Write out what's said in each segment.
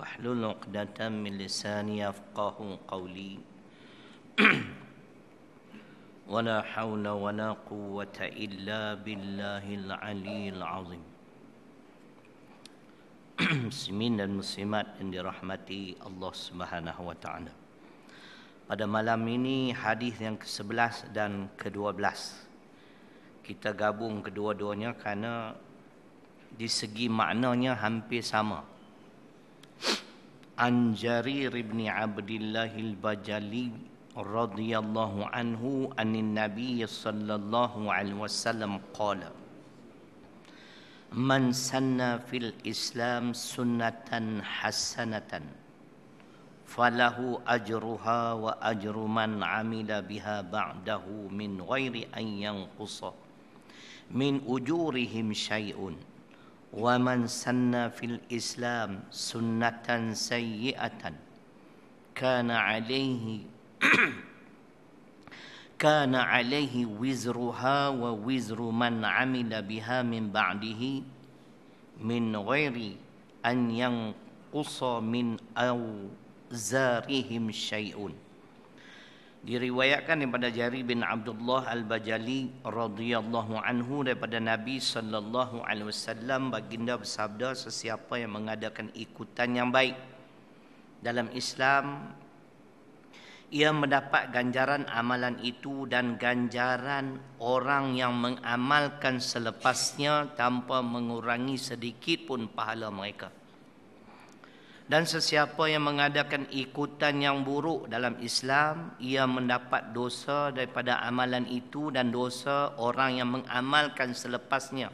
واحلل عقدة من لساني يفقه قولي ولا حول ولا قوة إلا بالله العلي العظيم. Muslimin dan muslimat yang dirahmati Allah Subhanahu wa taala. Pada malam ini hadis yang ke-11 dan ke-12. Kita gabung kedua-duanya kerana di segi maknanya hampir sama. An Jarir bin Abdullah al-Bajali radhiyallahu anhu anin Nabiy sallallahu alaihi wasallam qala: Man sanna fil Islam sunnatan hasanatan falahu ajruha wa ajru man amila biha ba'dahu min ghairi an yanqusa min ujurihim syai'un wa man sanna fil Islam sunnatan sayyi'atan kana alaihi wizruha wa wizru man amila biha min ba'dihi min ghairi an yanqusa min awzarihim syai'un. Diriwayatkan daripada Jarir bin Abdullah al-Bajali radhiyallahu anhu daripada Nabi sallallahu alaihi wasallam, baginda bersabda, sesiapa yang mengadakan ikutan yang baik dalam Islam, ia mendapat ganjaran amalan itu dan ganjaran orang yang mengamalkan selepasnya tanpa mengurangi sedikit pun pahala mereka. Dan sesiapa yang mengadakan ikutan yang buruk dalam Islam, ia mendapat dosa daripada amalan itu dan dosa orang yang mengamalkan selepasnya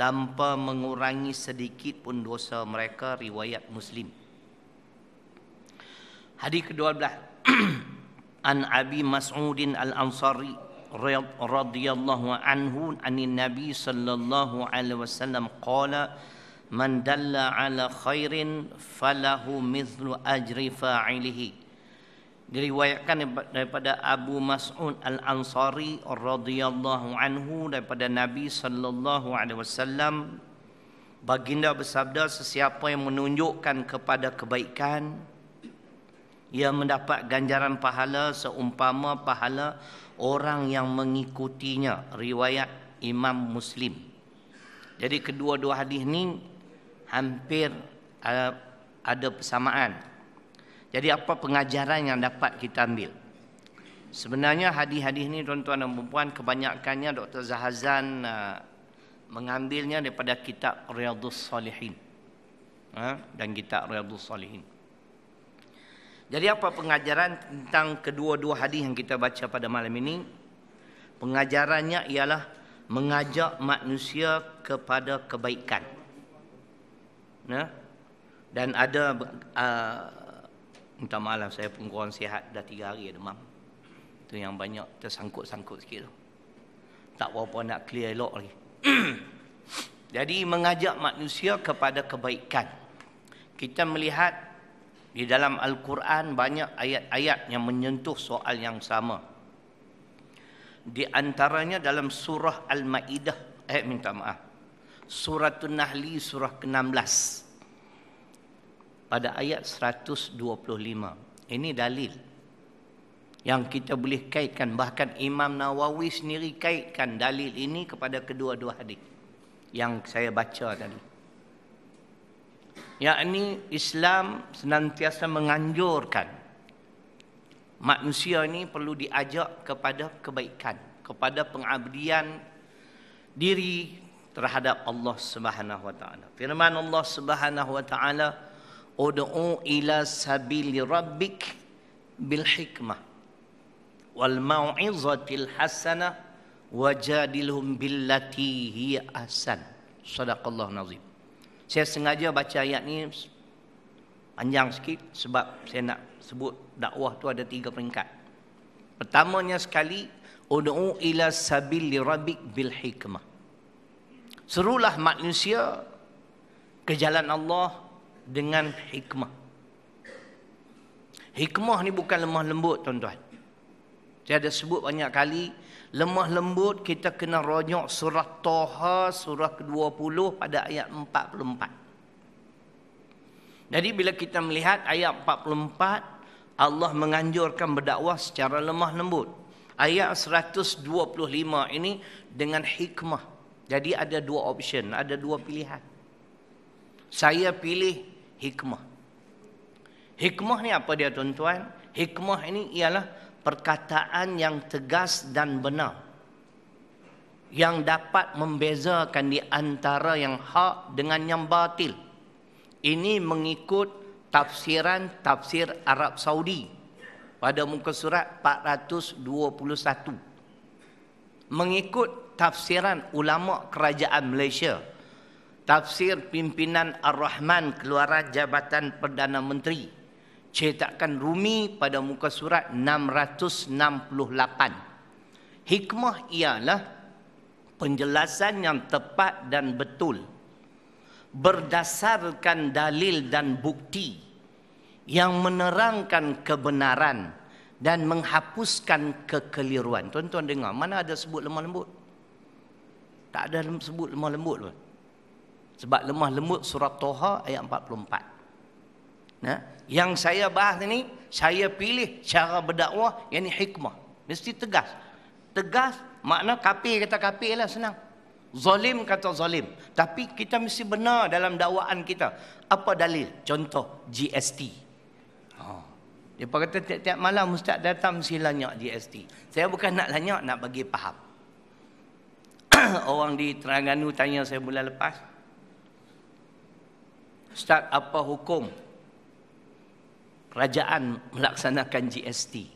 tanpa mengurangi sedikit pun dosa mereka. Riwayat Muslim. Hadis ke-12. An Abi Mas'udin al-Ansari radhiyallahu anhu anin Nabi sallallahu alaihi wasallam qala: Man dalla ala khairin falahu mithlu ajri fa'ilihi. Diriwayatkan daripada Abu Mas'ud al-Ansari radhiyallahu anhu daripada Nabi sallallahu alaihi wasallam, baginda bersabda, sesiapa yang menunjukkan kepada kebaikan, ia mendapat ganjaran pahala seumpama pahala orang yang mengikutinya. Riwayat Imam Muslim. Jadi kedua-dua hadis ni hampir ada persamaan. Jadi apa pengajaran yang dapat kita ambil? Sebenarnya hadis-hadis ni tuan-tuan dan puan, kebanyakannya Dr. Zahazan mengambilnya daripada kitab Riyadhus Salihin dan kitab Riyadhus Salihin. Jadi apa pengajaran tentang kedua-dua hadis yang kita baca pada malam ini? Pengajarannya ialah mengajak manusia kepada kebaikan. Dan ada minta maaf, saya pun kurang sihat, dah 3 hari demam. Itu yang banyak tersangkut-sangkut sikit tu. Tak berapa nak clear elok lagi. Jadi mengajak manusia kepada kebaikan. Kita melihat di dalam Al-Quran banyak ayat-ayat yang menyentuh soal yang sama. Di antaranya dalam surah Al-Maidah, Suratul Nahli surah ke-16 pada ayat 125. Ini dalil yang kita boleh kaitkan. Bahkan Imam Nawawi sendiri kaitkan dalil ini kepada kedua-dua hadis yang saya baca tadi. Yakni Islam senantiasa menganjurkan manusia ini perlu diajak kepada kebaikan, kepada pengabdian diri terhadap Allah Subhanahu wa taala. Firman Allah Subhanahu wa taala, "Ud'u ila sabili rabbik bil hikmah wal mau'izatil hasanah wajadilhum billati hiya ahsan." Sadaqallahu nazim. Saya sengaja baca ayat ni panjang sikit sebab saya nak sebut dakwah tu ada 3 peringkat. Pertamanya sekali, ud'u ila sabili rabbik bil hikmah. Serulah manusia ke jalan Allah dengan hikmah. Hikmah ni bukan lemah lembut, tuan-tuan. Saya ada sebut banyak kali, lemah lembut kita kena rujuk surah Taha surah ke-20 pada ayat 44. Jadi bila kita melihat ayat 44, Allah menganjurkan berdakwah secara lemah lembut. Ayat 125 ini dengan hikmah. Jadi ada dua option, ada dua pilihan. Saya pilih hikmah. Hikmah ni apa dia tuan-tuan? Hikmah ini ialah perkataan yang tegas dan benar, yang dapat membezakan di antara yang hak dengan yang batil. Ini mengikut tafsir Arab Saudi pada muka surat 421. Mengikut tafsiran ulama kerajaan Malaysia, tafsir pimpinan Ar-Rahman Keluaran Jabatan Perdana Menteri, cetakan Rumi pada muka surat 668. Hikmah ialah penjelasan yang tepat dan betul berdasarkan dalil dan bukti yang menerangkan kebenaran dan menghapuskan kekeliruan. Tuan-tuan dengar, mana ada sebut lemah lembut? Tak ada sebut lemah lembut pun. Sebab lemah lembut surah Toha ayat 44. Nah, yang saya bahas ini, saya pilih cara berdakwah yang hikmah. Mesti tegas. Tegas makna kafir kata kafir lah, senang. Zalim kata zalim. Tapi kita mesti benar dalam dakwaan kita. Apa dalil? Contoh GST. Dia kata tiap-tiap malam ustaz datang mesti lanyak GST. Saya bukan nak lanyak, nak bagi faham. Orang di Terengganu tanya saya bulan lepas, Ustaz, apa hukum kerajaan melaksanakan GST?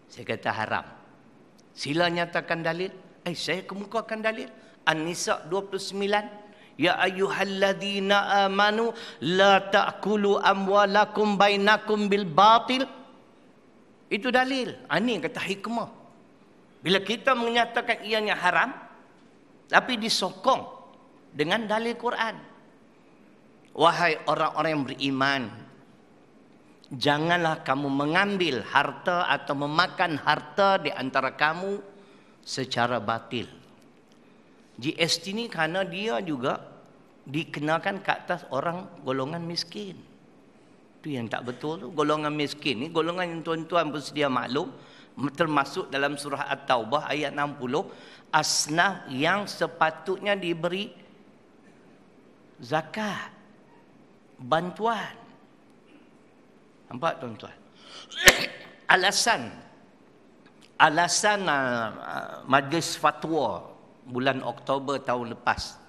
Saya kata haram. Sila nyatakan dalil. Saya kemukakan dalil. An-Nisa 29. Ya ayyuhalladzina amanu la ta'kulu amwalakum bainakum bil batil. Itu dalil. Ini kata hikmah. Bila kita menyatakan ianya haram, tapi disokong dengan dalil Quran. Wahai orang-orang yang beriman, janganlah kamu mengambil harta atau memakan harta di antara kamu secara batil. GST ni kerana dia juga dikenakan ke atas orang golongan miskin. Itu yang tak betul tu. Golongan miskin ni golongan yang tuan-tuan bersedia maklum, termasuk dalam surah At-Taubah ayat 60, asnaf yang sepatutnya diberi zakat, bantuan. Nampak tuan-tuan? Alasan Majlis Fatwa bulan Oktober tahun lepas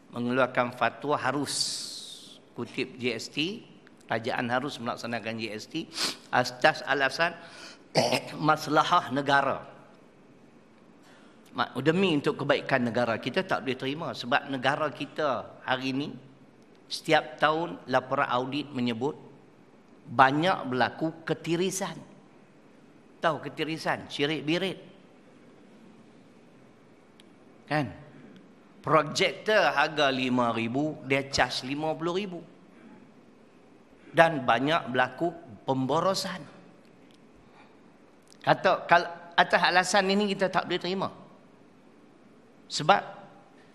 mengeluarkan fatwa harus kutip GST, kerajaan harus melaksanakan GST atas alasan maslahah negara. Demi untuk kebaikan negara. Kita tak boleh terima sebab negara kita hari ini setiap tahun laporan audit menyebut banyak berlaku ketirisan. Tahu ketirisan, syirik birit. Kan? Projektor harga 5,000, dia charge 50,000. Dan banyak berlaku pemborosan. Kata kalau atas alasan ini kita tak boleh terima. Sebab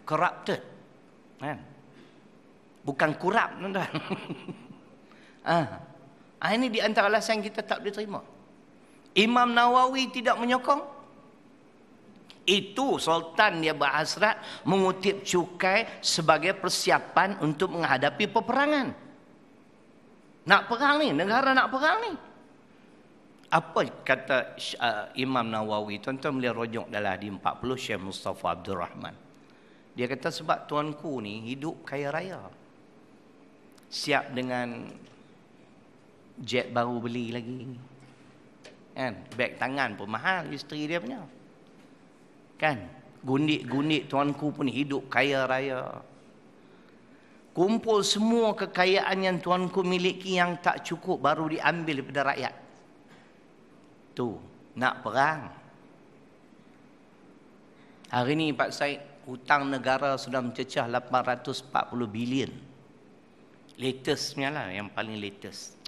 corrupted. Kan? Bukan kurap, tuan-tuan. Ini di antara alasan kita tak boleh terima. Imam Nawawi tidak menyokong. Itu Sultan dia berhasrat mengutip cukai sebagai persiapan untuk menghadapi peperangan. Nak perang ni, negara nak perang ni. Apa kata Imam Nawawi? Tuan-tuan boleh rujuk dalam di 40 Syekh Mustafa Abdul Rahman. Dia kata sebab tuanku ni hidup kaya raya. Siap dengan jet baru beli lagi. Kan? Beg tangan pun mahal isteri dia punya. Kan? Gundik-gundik tuanku pun hidup kaya raya. Kumpul semua kekayaan yang tuanku miliki yang tak cukup baru diambil daripada rakyat. Tu, nak perang. Hari ni Pak Said, hutang negara sudah mencecah 840 bilion. Latestnya lah, yang paling latest.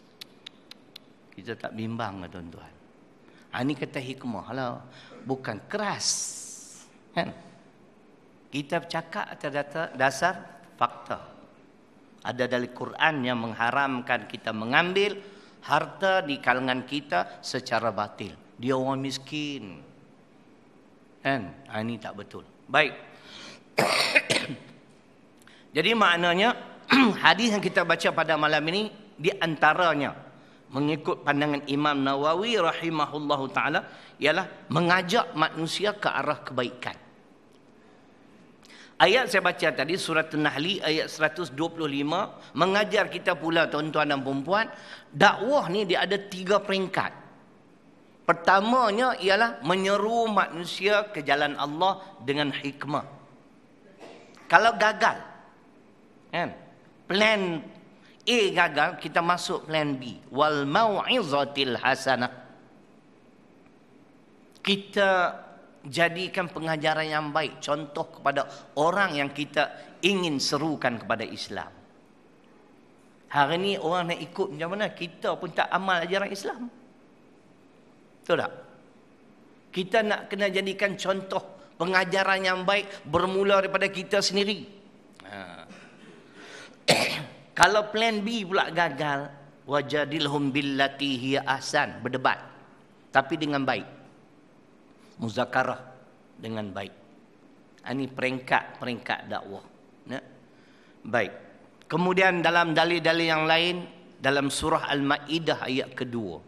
Kita tak bimbang lah tuan-tuan. Ini kata hikmah lah, bukan keras. Kan? Kita bercakap atas dasar fakta. Ada dari Quran yang mengharamkan kita mengambil harta di kalangan kita secara batil. Dia orang miskin. Kan? Ini tak betul. Baik. Jadi maknanya hadis yang kita baca pada malam ini di antaranya mengikut pandangan Imam Nawawi rahimahullahu taala ialah mengajak manusia ke arah kebaikan. Ayat saya baca tadi surat An-Nahl ayat 125 mengajar kita pula tuan-tuan dan puan-puan, dakwah ni dia ada 3 peringkat. Pertamanya ialah menyeru manusia ke jalan Allah dengan hikmah. Kalau gagal, kan? Plan A gagal, kita masuk plan B. Wal mau'izatil hasanah. Kita jadikan pengajaran yang baik, contoh kepada orang yang kita ingin serukan kepada Islam. Hari ni orang nak ikut macam mana? Kita pun tak amal ajaran Islam. Betul tak? Kita nak kena jadikan contoh pengajaran yang baik bermula daripada kita sendiri. Kalau plan B pula gagal, wajadilhum billati hiya ahsan, berdebat tapi dengan baik. Muzakarah dengan baik. Ini peringkat dakwah. Ya? Baik. Kemudian dalam dalil-dalil yang lain dalam surah Al-Maidah ayat kedua,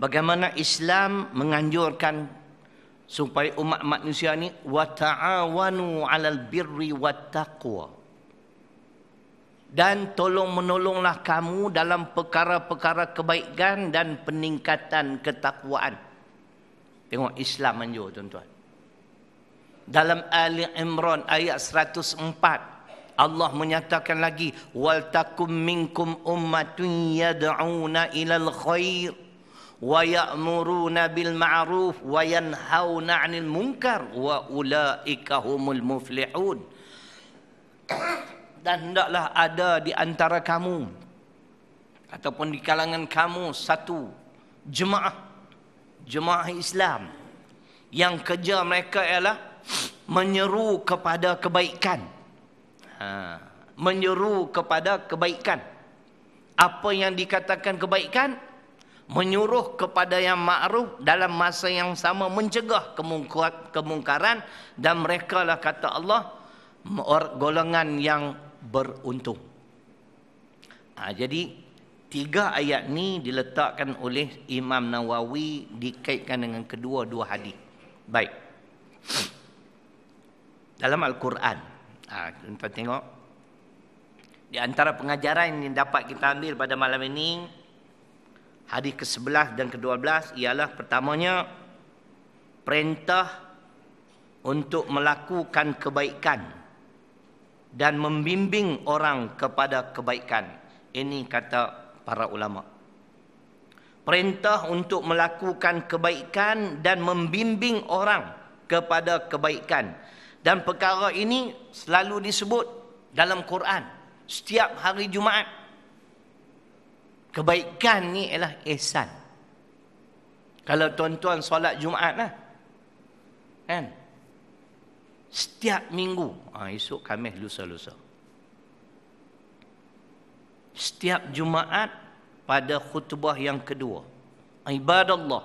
bagaimana Islam menganjurkan supaya umat manusia ni wa ta'awanu 'alal birri wat taqwa. Dan tolong menolonglah kamu dalam perkara-perkara kebaikan dan peningkatan ketakwaan. Tengok Islam anjur tuan-tuan. Dalam Ali Imran ayat 104 Allah menyatakan lagi wal takum minkum ummatun yad'una ilal khair wa ya'muruna bil ma'ruf wa yanhauna 'anil munkar wa ulaika humul muflihun. Dan hendaklah ada di antara kamu ataupun di kalangan kamu satu jemaah Islam yang kerja mereka ialah menyeru kepada kebaikan. Menyeru kepada kebaikan. Apa yang dikatakan kebaikan? Menyuruh kepada yang ma'ruf, dalam masa yang sama mencegah kemungkaran, dan mereka lah kata Allah golongan yang beruntung. Jadi 3 ayat ni diletakkan oleh Imam Nawawi dikaitkan dengan kedua-dua hadis. Baik. Dalam Al-Quran, tuan-tuan tengok, di antara pengajaran yang dapat kita ambil pada malam ini, hadis ke-11 dan ke-12 ialah pertamanya perintah untuk melakukan kebaikan dan membimbing orang kepada kebaikan. Ini kata para ulama. Perintah untuk melakukan kebaikan dan membimbing orang kepada kebaikan. Dan perkara ini selalu disebut dalam Quran setiap hari Jumaat. Kebaikan ni ialah ihsan. Kalau tuan-tuan solat Jumaat lah, kan? Setiap minggu, esok Khamis, lusa. Setiap Jumaat pada khutbah yang kedua, ibadallah,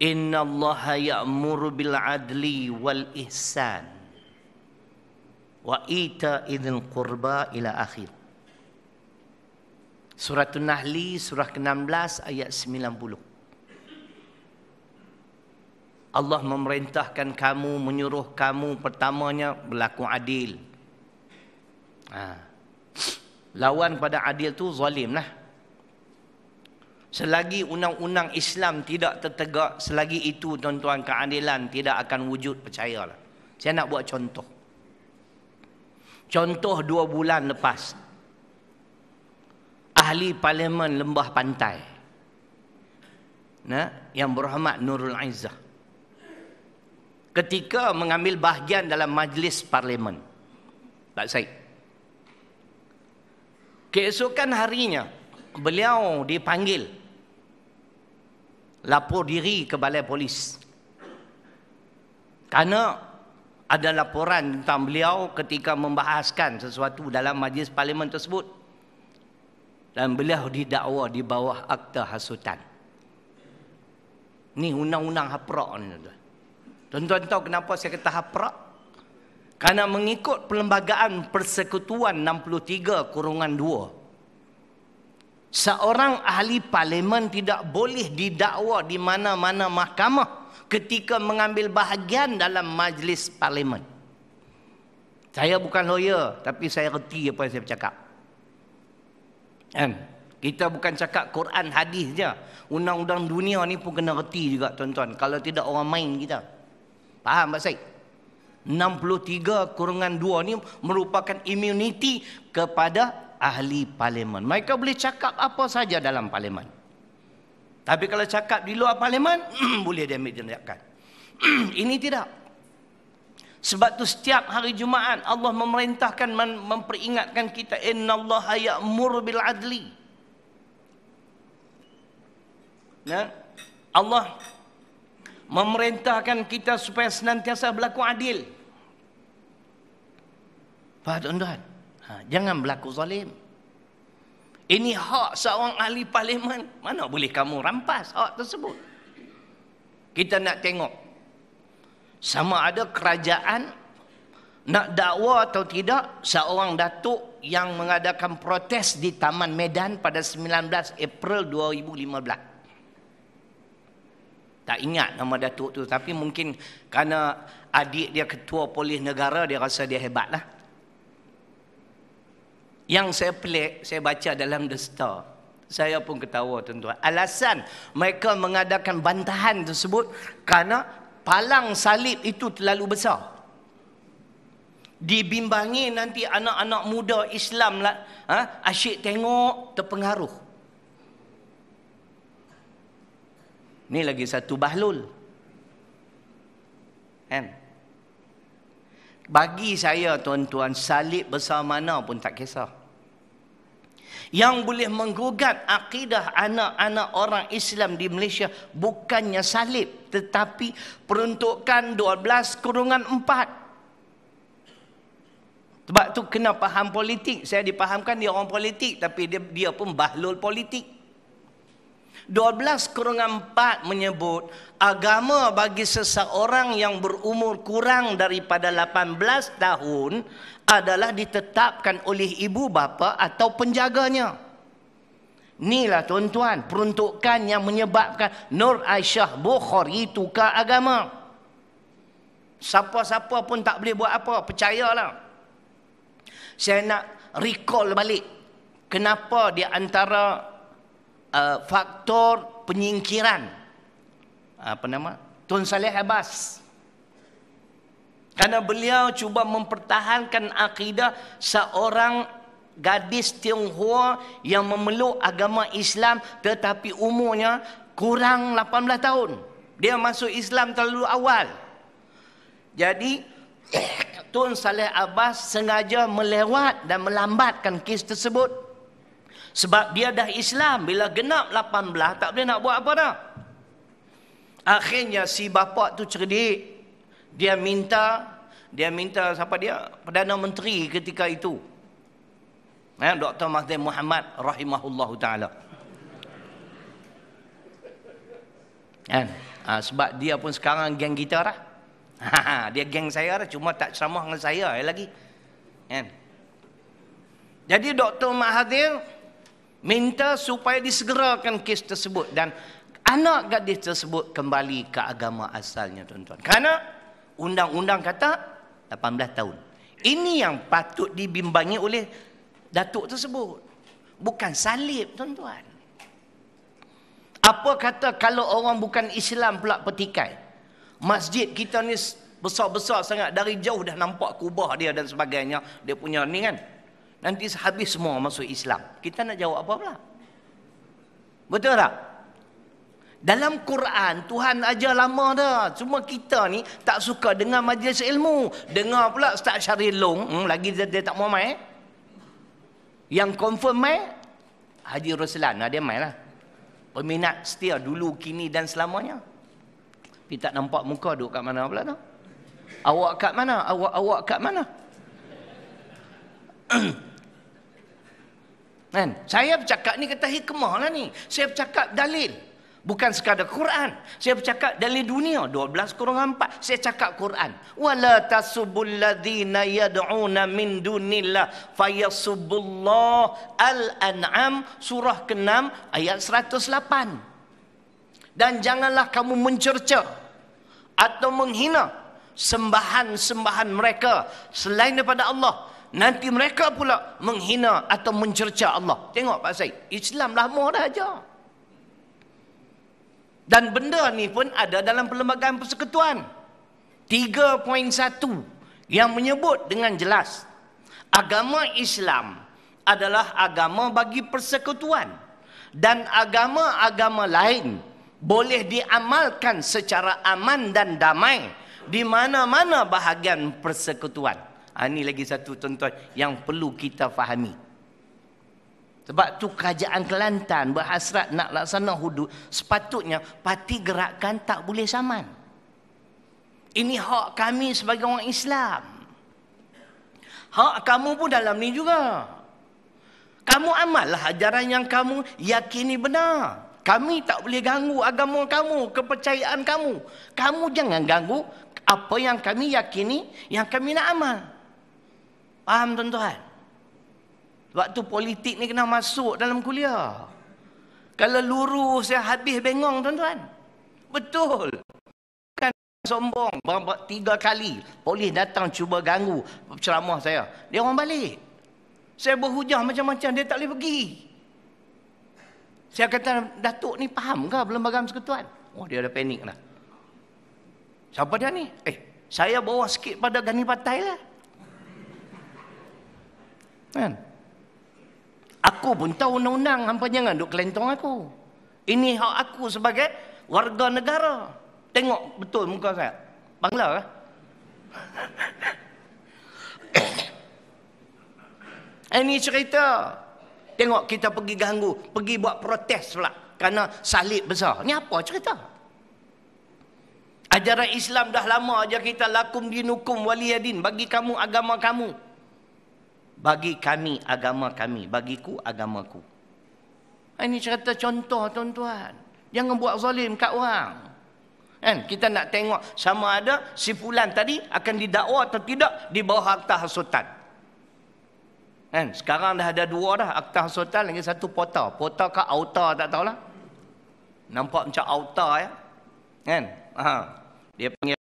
innallaha ya'muru bil adli wal ihsan wa ita'idil qurba ila akhir. Surah An-Nahl surah ke-16 ayat 90. Allah memerintahkan kamu, menyuruh kamu pertamanya berlaku adil. Lawan pada adil tu zalim lah. Selagi undang-undang Islam tidak tertegak, selagi itu tuan-tuan keadilan tidak akan wujud, percayalah. Saya nak buat contoh. Contoh 2 bulan lepas, ahli parlimen Lembah Pantai, yang berhormat Nurul Izzah, ketika mengambil bahagian dalam majlis parlimen, Pak Said, keesokan harinya beliau dipanggil lapor diri ke balai polis kerana ada laporan tentang beliau ketika membahaskan sesuatu dalam majlis parlimen tersebut. Dan beliau didakwa di bawah akta hasutan. Ni undang-undang haprak ni tuan. Tuan-tuan tahu kenapa saya kata haprak? Karena mengikut Perlembagaan Persekutuan 63/2, seorang ahli parlimen tidak boleh didakwa di mana-mana mahkamah ketika mengambil bahagian dalam majlis parlimen. Saya bukan lawyer, tapi saya reti apa yang saya bercakap. Kan? Kita bukan cakap Quran hadis je. Undang-undang dunia ni pun kena reti juga tuan-tuan. Kalau tidak orang main kita. Faham tak saya? 63/2 ni merupakan immunity kepada ahli parlimen. Mereka boleh cakap apa saja dalam parlimen. Tapi kalau cakap di luar parlimen, boleh dia ambil tindakan. Ini tidak. Sebab tu setiap hari Jumaat Allah memerintahkan, memperingatkan kita, innallaha ya'muru bil adli. Nah, Allah memerintahkan kita supaya senantiasa berlaku adil. Faham tuan-tuan? Jangan berlaku zalim. Ini hak seorang ahli parlimen. Mana boleh kamu rampas hak tersebut? Kita nak tengok sama ada kerajaan nak dakwa atau tidak seorang datuk yang mengadakan protes di Taman Medan pada 19 April 2015. Tak ingat nama datuk tu, tapi mungkin kerana adik dia ketua polis negara, dia rasa dia hebat lah. Yang saya pelik, saya baca dalam The Star, saya pun ketawa tuan-tuan. Alasan mereka mengadakan bantahan tersebut kerana palang salib itu terlalu besar. Dibimbangi nanti anak-anak muda Islam lah, asyik tengok, terpengaruh. Ni lagi satu bahlul. Kan? Bagi saya tuan-tuan, salib besar mana pun tak kisah. Yang boleh menggugat akidah anak-anak orang Islam di Malaysia bukannya salib, tetapi peruntukan 12/4. Sebab tu kena faham politik. Saya dipahamkan dia orang politik, tapi dia pun bahlul politik. 12/4 menyebut agama bagi seseorang yang berumur kurang daripada 18 tahun adalah ditetapkan oleh ibu bapa atau penjaganya. Inilah tuan-tuan peruntukan yang menyebabkan Nur Aisyah Bukhari tukar agama. Siapa-siapa pun tak boleh buat apa, percayalah. Saya nak recall balik kenapa di antara faktor penyingkiran Tun Saleh Abbas, kerana beliau cuba mempertahankan akidah seorang gadis Tionghoa yang memeluk agama Islam tetapi umurnya kurang 18 tahun. Dia masuk Islam terlalu awal. Jadi Tun Saleh Abbas sengaja melewat dan melambatkan kes tersebut. Sebab dia dah Islam, bila genap 18 tak boleh nak buat apa dah. Akhirnya si bapa tu cerdik. Dia minta siapa dia? Perdana Menteri ketika itu. Dr. Mahathir Mohamad rahimahullahu taala. Sebab dia pun sekarang geng kita dah. Dia geng saya dah, cuma tak ceramah dengan saya lagi. Jadi Dr. Mahathir minta supaya disegerakan kes tersebut dan anak gadis tersebut kembali ke agama asalnya tuan-tuan. Kerana undang-undang kata 18 tahun. Ini yang patut dibimbangi oleh datuk tersebut. Bukan salib tuan-tuan. Apa kata kalau orang bukan Islam pula petikai? Masjid kita ni besar-besar sangat, dari jauh dah nampak kubah dia dan sebagainya. Dia punya ni kan. Nanti habis semua masuk Islam. Kita nak jawab apa pula? Betul tak? Dalam Quran, Tuhan ajar lama dah. Cuma kita ni tak suka dengar majlis ilmu. Dengar pula Ustaz Syaril Long. Lagi dia tak mau main. Yang confirm main, Haji Roslan. Dia main lah. Peminat setia dulu, kini dan selamanya. Tapi tak nampak muka duduk kat mana pula tu. Awak kat mana? Awak kat mana? Kan? Saya bercakap ni kata hikmah lah ni. Saya bercakap dalil. Bukan sekadar Quran. Saya bercakap dalil dunia. 12 kurang 4. Saya cakap Quran. Wala tasubul ladzina yad'una min dunillah fayasubbullah. Al-An'am surah ke-6 ayat 108. Dan janganlah kamu mencerca atau menghina sembahan-sembahan mereka selain daripada Allah. Nanti mereka pula menghina atau mencerca Allah. Tengok Pak Said, Islam lama dah ajar. Dan benda ni pun ada dalam Perlembagaan Persekutuan 3.1 yang menyebut dengan jelas agama Islam adalah agama bagi persekutuan, dan agama-agama lain boleh diamalkan secara aman dan damai di mana-mana bahagian persekutuan. Ini lagi satu tuan-tuan yang perlu kita fahami. Sebab tu kerajaan Kelantan berhasrat nak laksana hudud, sepatutnya parti gerakan tak boleh saman. Ini hak kami sebagai orang Islam. Hak kamu pun dalam ni juga. Kamu amallah ajaran yang kamu yakini benar. Kami tak boleh ganggu agama kamu, kepercayaan kamu. Kamu jangan ganggu apa yang kami yakini, yang kami nak amal. Faham tuan-tuan? Waktu politik ni kena masuk dalam kuliah. Kalau lurus saya habis bengong tuan-tuan. Betul. Kan sombong. 3 kali polis datang cuba ganggu ceramah saya. Dia orang balik. Saya berhujah macam-macam, dia tak boleh pergi. Saya kata, Datuk ni faham ke Perlembagaan Persekutuan? Oh, dia dah panik lah. Siapa dia ni? Saya bawa sikit pada Gani Patai lah. Kan? Aku pun tahu undang-undang, hampa jangan duk kelentong aku. Ini hak aku sebagai warga negara. Tengok betul muka saya. Bangla kah? Ini cerita. Tengok kita pergi ganggu, pergi buat protes pula kerana salib besar. Ni apa cerita? Ajaran Islam dah lama aja kita lakum dinukum waliyadin, bagi kamu agama kamu. Bagi kami agama kami, bagiku agamaku. Ini cerita contoh tuan-tuan. Jangan buat zalim kat orang. Kan? Kita nak tengok sama ada si fulan tadi akan didakwa atau tidak di bawah akta hasutan. Kan? Sekarang dah ada 2 dah, akta hasutan, lagi satu pota. Pota ke auta tak tahulah. Nampak macam auta ya. Kan? Dia panggil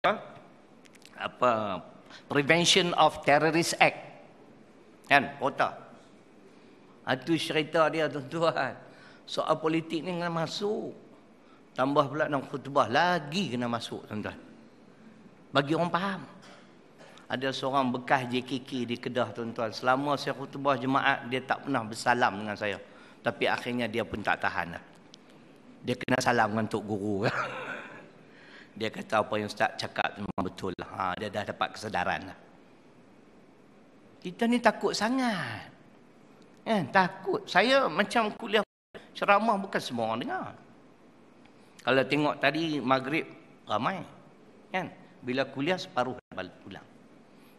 apa? Prevention of Terrorist Act. Kan? Pota. Itu cerita dia tuan-tuan. Soal politik ni kena masuk. Tambah pula dalam khutbah lagi kena masuk tuan-tuan. Bagi orang faham. Ada seorang bekas JKK di Kedah tuan-tuan. Selama saya khutbah jemaat, dia tak pernah bersalam dengan saya. Tapi akhirnya dia pun tak tahan lah. Dia kena salam dengan Tok Guru. Dia kata apa yang Ustaz cakap memang betul lah. Dia dah dapat kesedaran lah. Kita ni takut sangat. Takut. Saya macam kuliah ceramah bukan semua orang dengar. Kalau tengok tadi maghrib ramai. Kan? Bila kuliah separuh balik pulang.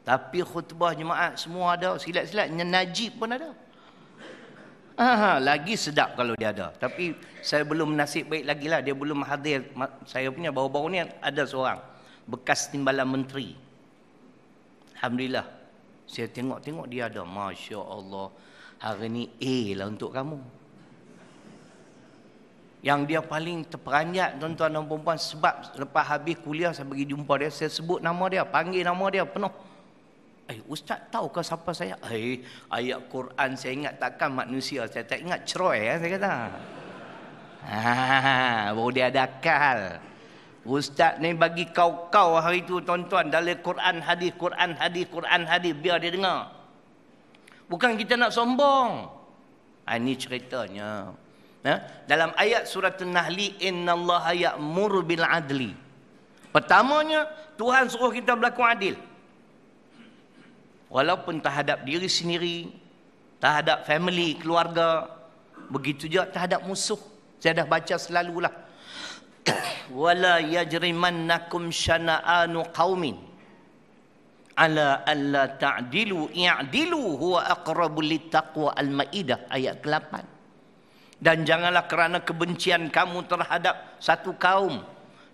Tapi khutbah jemaat semua ada. Silat-silat najib pun ada. Lagi sedap kalau dia ada. Tapi saya belum nasib baik lagi lah. Dia belum hadir. Saya punya baru-baru ni ada seorang bekas timbalan menteri. Alhamdulillah. Saya tengok-tengok dia ada. Masya Allah. Hari ni A lah untuk kamu. Yang dia paling terperanjat tuan-tuan dan perempuan. Sebab lepas habis kuliah saya pergi jumpa dia. Saya sebut nama dia. Panggil nama dia penuh. Ustaz tahu ke siapa saya? Ayat Quran saya ingat takkan manusia. Saya tak ingat ceroy saya kata. Baru dia ada akal. Ustaz ni bagi kau-kau hari tu tuan-tuan dalam Quran hadis, Quran hadis, Quran hadis, biar dia dengar. Bukan kita nak sombong. Ini ceritanya. Dalam ayat surat An-Nahl, innallaha ya'muru bil adli. Pertamanya Tuhan suruh kita berlaku adil. Walaupun terhadap diri sendiri, terhadap family, keluarga, begitu juga terhadap musuh. Saya dah baca selalulah. Wala yajrimannakum syana'anu qaumin ala alla ta'dilu i'dilu huwa aqrabu littaqwa. Al-Maidah ayat ke-8. Dan janganlah kerana kebencian kamu terhadap satu kaum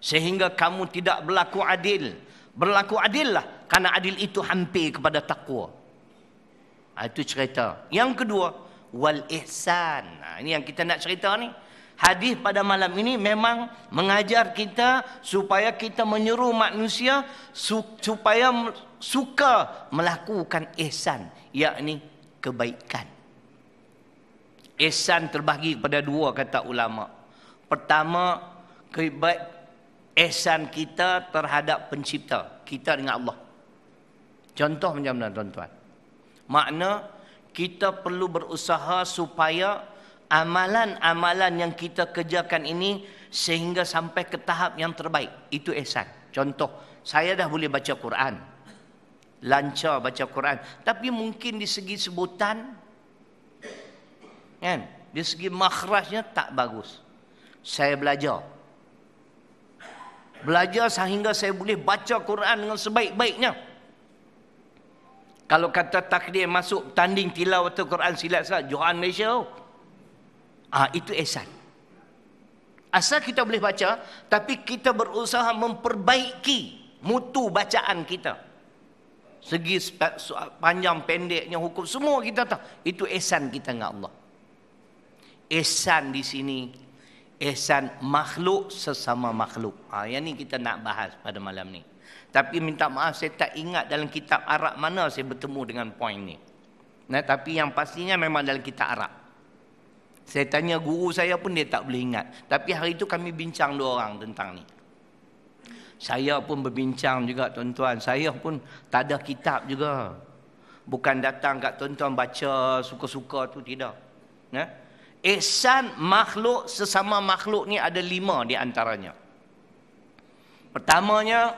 sehingga kamu tidak berlaku adil. Berlaku adillah, kerana adil itu hampir kepada takwa. Itu cerita. Yang kedua, wal ihsan. Ini yang kita nak cerita ni. Hadis pada malam ini memang mengajar kita supaya kita menyuruh manusia supaya suka melakukan ihsan, yakni kebaikan. Ihsan terbahagi kepada dua, kata ulama. Pertama, ihsan kita terhadap pencipta kita dengan Allah. Contoh macam mana tuan-tuan? Makna kita perlu berusaha supaya amalan-amalan yang kita kerjakan ini sehingga sampai ke tahap yang terbaik. Itu ihsan. Contoh, saya dah boleh baca Quran, lancar baca Quran, tapi mungkin di segi sebutan, kan, di segi makhrajnya tak bagus. Saya belajar sehingga saya boleh baca Quran dengan sebaik-baiknya. Kalau kata takdir masuk tanding tilawatul Quran silat-silat Johan Malaysia, itu ihsan. Asal kita boleh baca, tapi kita berusaha memperbaiki mutu bacaan kita. Segi panjang pendeknya hukum semua kita tahu. Itu ihsan kita dengan Allah. Ihsan di sini, ihsan makhluk sesama makhluk. Yang ni kita nak bahas pada malam ni. Tapi minta maaf, saya tak ingat dalam kitab Arab mana saya bertemu dengan poin ni. Tapi yang pastinya memang dalam kitab Arab. Saya tanya guru saya pun dia tak boleh ingat. Tapi hari itu kami bincang dua orang tentang ni. Saya pun berbincang juga tuan-tuan. Saya pun tak ada kitab juga. Bukan datang kat tuan-tuan baca suka-suka tu, tidak. Ihsan makhluk sesama makhluk ni ada 5 di antaranya. Pertamanya,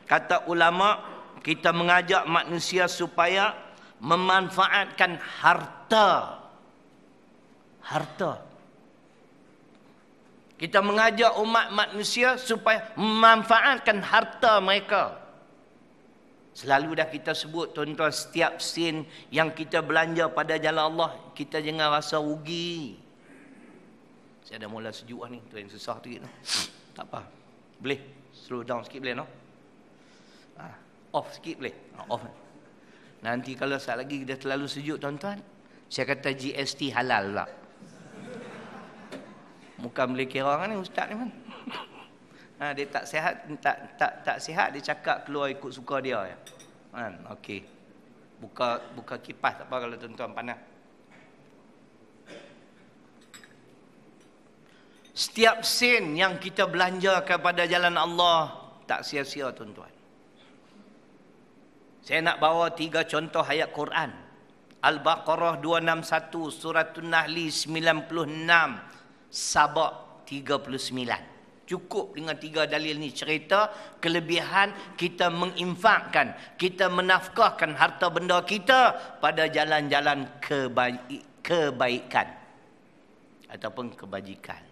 kata ulama, kita mengajak manusia supaya memanfaatkan harta. Kita mengajak umat manusia supaya memanfaatkan harta mereka. Selalu dah kita sebut tuan-tuan, setiap sen yang kita belanja pada jalan Allah, kita jangan rasa rugi. Saya dah mula sejuk ni, tu yang susah tu. Tak apa. Boleh slow down sikit boleh, no? Off sikit boleh? Off. Nanti kalau saat lagi dah terlalu sejuk tuan-tuan, saya kata GST halal pula. Muka boleh kira kan ni ustaz ni kan. Dia tak sihat, tak sihat, dia cakap keluar ikut suka dia ya. Kan? Okey. Buka kipas tak apa kalau tuan-tuan panas. Setiap sen yang kita belanja kepada jalan Allah tak sia-sia tuan-tuan. Saya nak bawa 3 contoh ayat Quran. Al-Baqarah 261, Suratun Nahli 96, Sabah 39. Cukup dengan 3 dalil ni cerita kelebihan kita menginfakkan, kita menafkahkan harta benda kita pada jalan-jalan kebaikan ataupun kebajikan.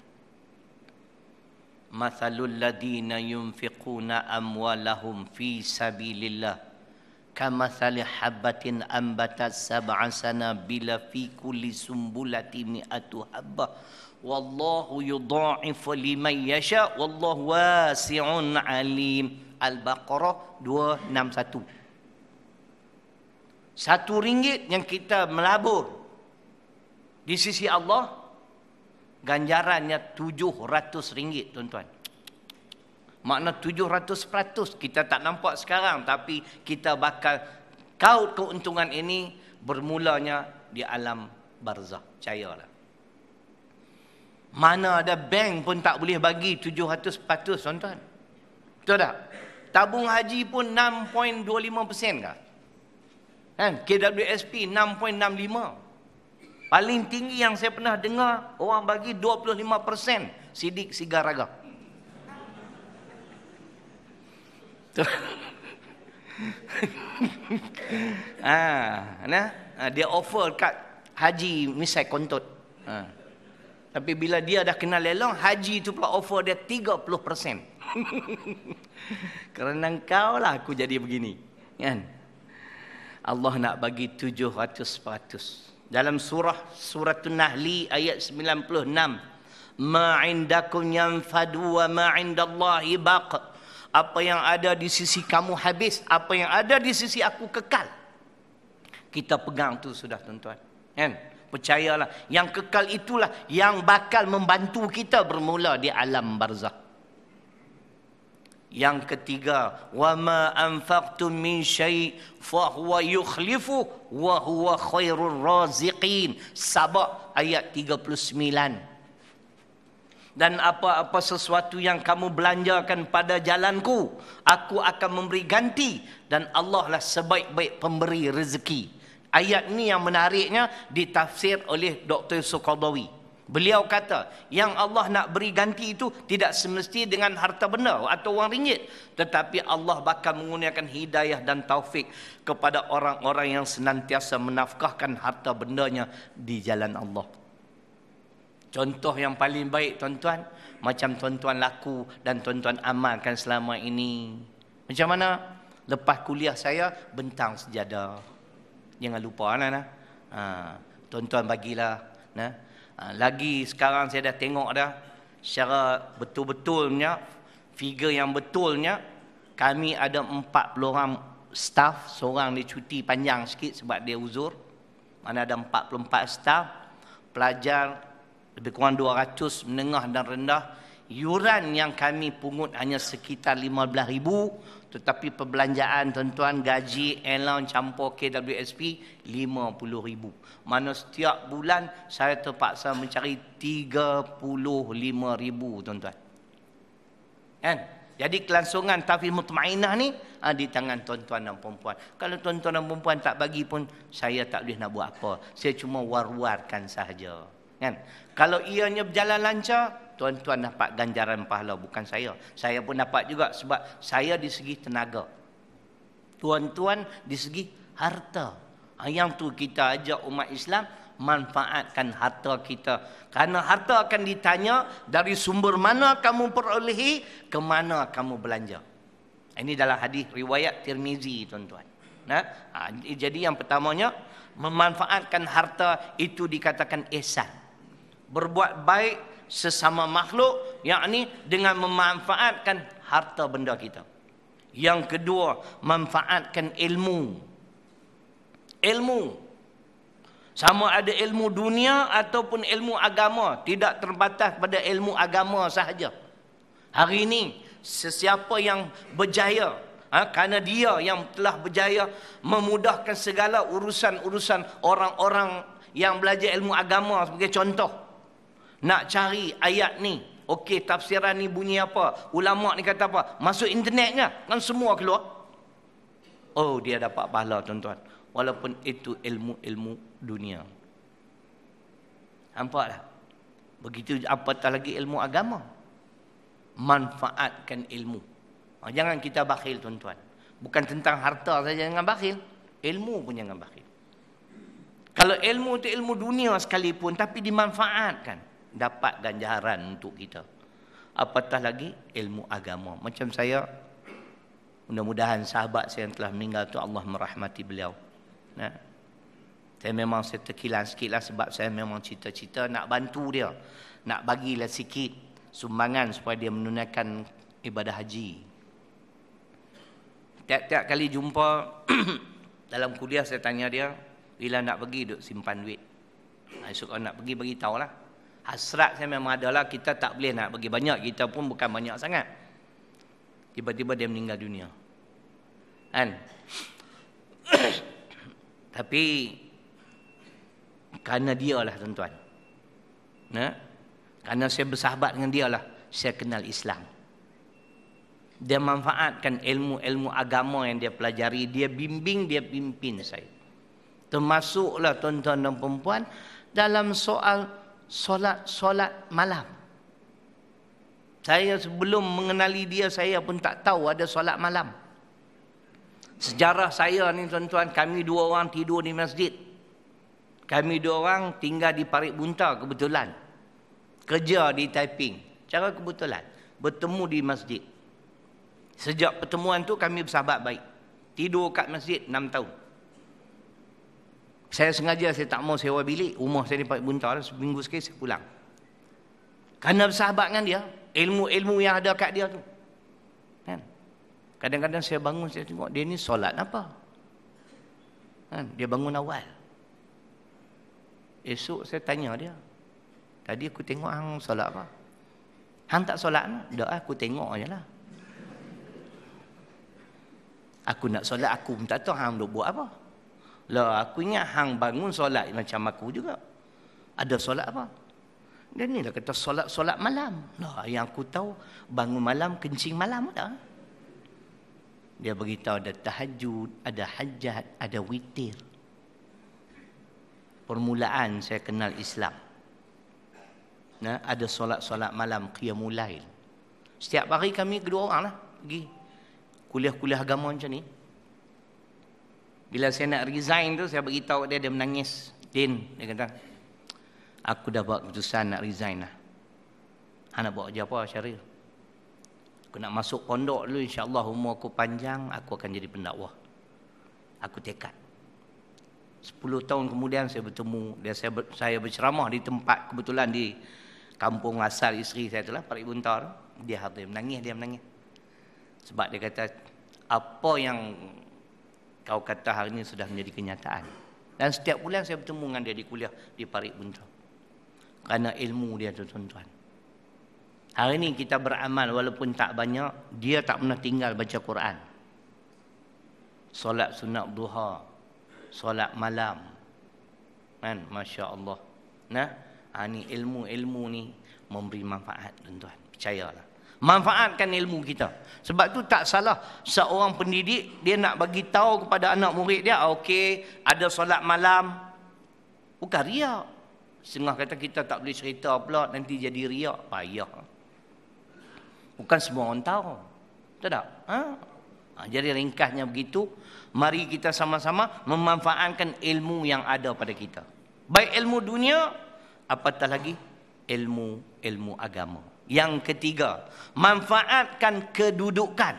Mathalul ladina yunfiquna amwalahum fi sabilillah kamathali habbatin ambatat sab'a sanabila fi kulli sumbulati mi'atu habbah wallahu yudha'ifu liman yasha wallahu wasi'un alim. Al-Baqarah 261. RM1 yang kita melabur di sisi Allah, ganjarannya RM700 tuan-tuan. Makna 700% kita tak nampak sekarang, tapi kita bakal kaut keuntungan ini bermulanya di alam barzah. Percayalah. Mana ada bank pun tak boleh bagi 700% tuan-tuan. Betul tak? Tabung haji pun 6.25% kah? Kan? KWSP 6.65%. Paling tinggi yang saya pernah dengar, orang bagi 25% sidik sigar raga. Dia offer kat haji misai kontot. Tapi bila dia dah kena lelong, haji tu pula offer dia 30%. Kerana engkau lah aku jadi begini. Kan? Allah nak bagi 700%. Dalam suratul Nahli ayat 96. Ma indakum yanfadu wa ma indallahi baq. Apa yang ada di sisi kamu habis, apa yang ada di sisi aku kekal. Kita pegang tu sudah tuan-tuan. Kan? Percayalah, yang kekal itulah yang bakal membantu kita bermula di alam barzakh. Yang ketiga, wa ma anfaqtum min syai' fa huwa yukhlifu wa huwa khairur raziqin. Sabah ayat 39. Dan apa-apa sesuatu yang kamu belanjakan pada jalanku, aku akan memberi ganti, dan Allah lah sebaik-baik pemberi rezeki. Ayat ni yang menariknya ditafsir oleh Dr. Suqadawi. Beliau kata, yang Allah nak beri ganti itu tidak semesti dengan harta benda atau wang ringgit, tetapi Allah bakal menggunakan hidayah dan taufik kepada orang-orang yang senantiasa menafkahkan harta bendanya di jalan Allah. Contoh yang paling baik tuan-tuan, macam tuan-tuan laku dan tuan-tuan amalkan selama ini. Macam mana? Lepas kuliah saya bentang sejadah. Jangan lupa nah. Tuan-tuan bagilah nah. Lagi sekarang saya dah tengok dah secara betul-betulnya, figure yang betulnya, kami ada 40 orang staff, seorang dia cuti panjang sikit sebab dia uzur. Mana ada 44 staff, pelajar lebih kurang 200 menengah dan rendah. Yuran yang kami pungut hanya sekitar 15,000, tetapi perbelanjaan tuan-tuan, gaji, allowance campur KWSP 50,000. Mana setiap bulan saya terpaksa mencari 35,000 tuan-tuan. Kan? Jadi kelangsungan Tahfiz Mutmainah ni di tangan tuan-tuan dan perempuan. Kalau tuan-tuan dan perempuan tak bagi pun, saya tak boleh nak buat apa. Saya cuma war-warkan sahaja. Kan? Kalau ianya berjalan lancar, tuan-tuan dapat ganjaran pahala, bukan saya. Saya pun dapat juga sebab saya di segi tenaga, tuan-tuan di segi harta. Yang tu kita ajak umat Islam manfaatkan harta kita. Kerana harta akan ditanya dari sumber mana kamu perolehi, ke mana kamu belanja. Ini dalam hadis riwayat Tirmizi tuan-tuan. Jadi yang pertamanya, memanfaatkan harta itu dikatakan ihsan. Berbuat baik sesama makhluk, yakni dengan memanfaatkan harta benda kita. Yang kedua, manfaatkan ilmu. Ilmu, sama ada ilmu dunia ataupun ilmu agama, tidak terbatas pada ilmu agama sahaja. Hari ini sesiapa yang berjaya, kerana dia yang telah berjaya memudahkan segala urusan-urusan orang-orang yang belajar ilmu agama. Sebagai contoh, nak cari ayat ni, okey, tafsiran ni bunyi apa, ulama ni kata apa, masuk internetnya kan semua keluar. Oh, dia dapat pahala tuan-tuan, walaupun itu ilmu-ilmu dunia. Nampak tak? Begitu apatah lagi ilmu agama. Manfaatkan ilmu. Jangan kita bakhil tuan-tuan. Bukan tentang harta saja jangan bakhil, ilmu pun jangan bakhil. Kalau ilmu itu ilmu dunia sekalipun, tapi dimanfaatkan, dapat ganjaran untuk kita. Apatah lagi ilmu agama. Macam saya, mudah-mudahan sahabat saya yang telah meninggal tu Allah merahmati beliau. Saya terkilan sikit lah sebab saya memang cita-cita nak bantu dia, nak bagilah sikit sumbangan supaya dia menunaikan ibadah haji. Tiap-tiap kali jumpa dalam kuliah saya tanya dia, bila nak pergi duk simpan duit. Esok kalau nak pergi bagi tahulah. Hasrat saya memang adalah kita tak boleh nak bagi banyak, kita pun bukan banyak sangat. Tiba-tiba dia meninggal dunia. Kan? Tapi kerana dia lah tuan-tuan. Kerana saya bersahabat dengan dia lah, saya kenal Islam. Dia manfaatkan ilmu-ilmu agama yang dia pelajari, dia bimbing, dia pimpin saya. Termasuklah tuan-tuan dan perempuan dalam soal solat malam. Saya sebelum mengenali dia, saya pun tak tahu ada solat malam. Sejarah saya ni tuan-tuan, kami dua orang tidur di masjid. Kami dua orang tinggal di Parit Bunta kebetulan. Kerja di Taiping. Cara kebetulan. Bertemu di masjid. Sejak pertemuan tu kami bersahabat baik. Tidur kat masjid 6 tahun. Saya sengaja saya tak mau sewa bilik. Rumah saya di Parit Buntar, seminggu sekali saya pulang. Kerana bersahabat dengan dia, ilmu-ilmu yang ada kat dia tu. Kan? Kadang-kadang saya bangun, saya tengok dia ni solat apa? Kan? Dia bangun awal. Esok saya tanya dia, tadi aku tengok hang solat apa? Hang tak solat lah? Tak, aku tengok je lah. Aku nak solat, aku pun tak tahu hang duk buat apa. Lah, aku ingat hang bangun solat macam aku juga. Ada solat apa? Dan ni lah kata solat malam. Lah, yang aku tahu bangun malam, kencing malam ada. Dia beritahu ada tahajud, ada hajat, ada witir. Permulaan saya kenal Islam. Nah, ada solat malam, qiyamul lail. Setiap hari kami kedua orang lah pergi kuliah-kuliah agama macam ni. Bila saya nak resign tu, saya beritahu dia menangis. Din, dia kata, aku dah buat keputusan nak resign lah. Nak buat je apa, Syaril? Aku nak masuk pondok dulu, insyaAllah umur aku panjang, aku akan jadi pendakwah. Aku tekad. 10 tahun kemudian saya bertemu dia, saya berceramah di tempat, kebetulan di kampung asal isteri saya itulah, Parit Buntar. Dia menangis. Sebab dia kata, apa yang kau kata hari ini sudah menjadi kenyataan. Dan setiap bulan saya bertemu dengan dia di kuliah di Parit Buntar. Kerana ilmu dia tu, tuan-tuan. Hari ini kita beramal walaupun tak banyak, dia tak pernah tinggal baca Quran. Solat sunat duha, solat malam. Kan? Masya Allah. Nah, ni ilmu-ilmu ni memberi manfaat, tuan-tuan. Percayalah. Manfaatkan ilmu kita. Sebab tu tak salah seorang pendidik dia nak bagi tahu kepada anak murid dia, okey, ada solat malam. Bukan riak. Setengah kata kita tak boleh cerita pula nanti jadi riak, payah. Bukan semua orang tahu. Betul tak? Jadi ringkasnya begitu. Mari kita sama-sama memanfaatkan ilmu yang ada pada kita. Baik ilmu dunia, apatah lagi ilmu agama. Yang ketiga, manfaatkan kedudukan.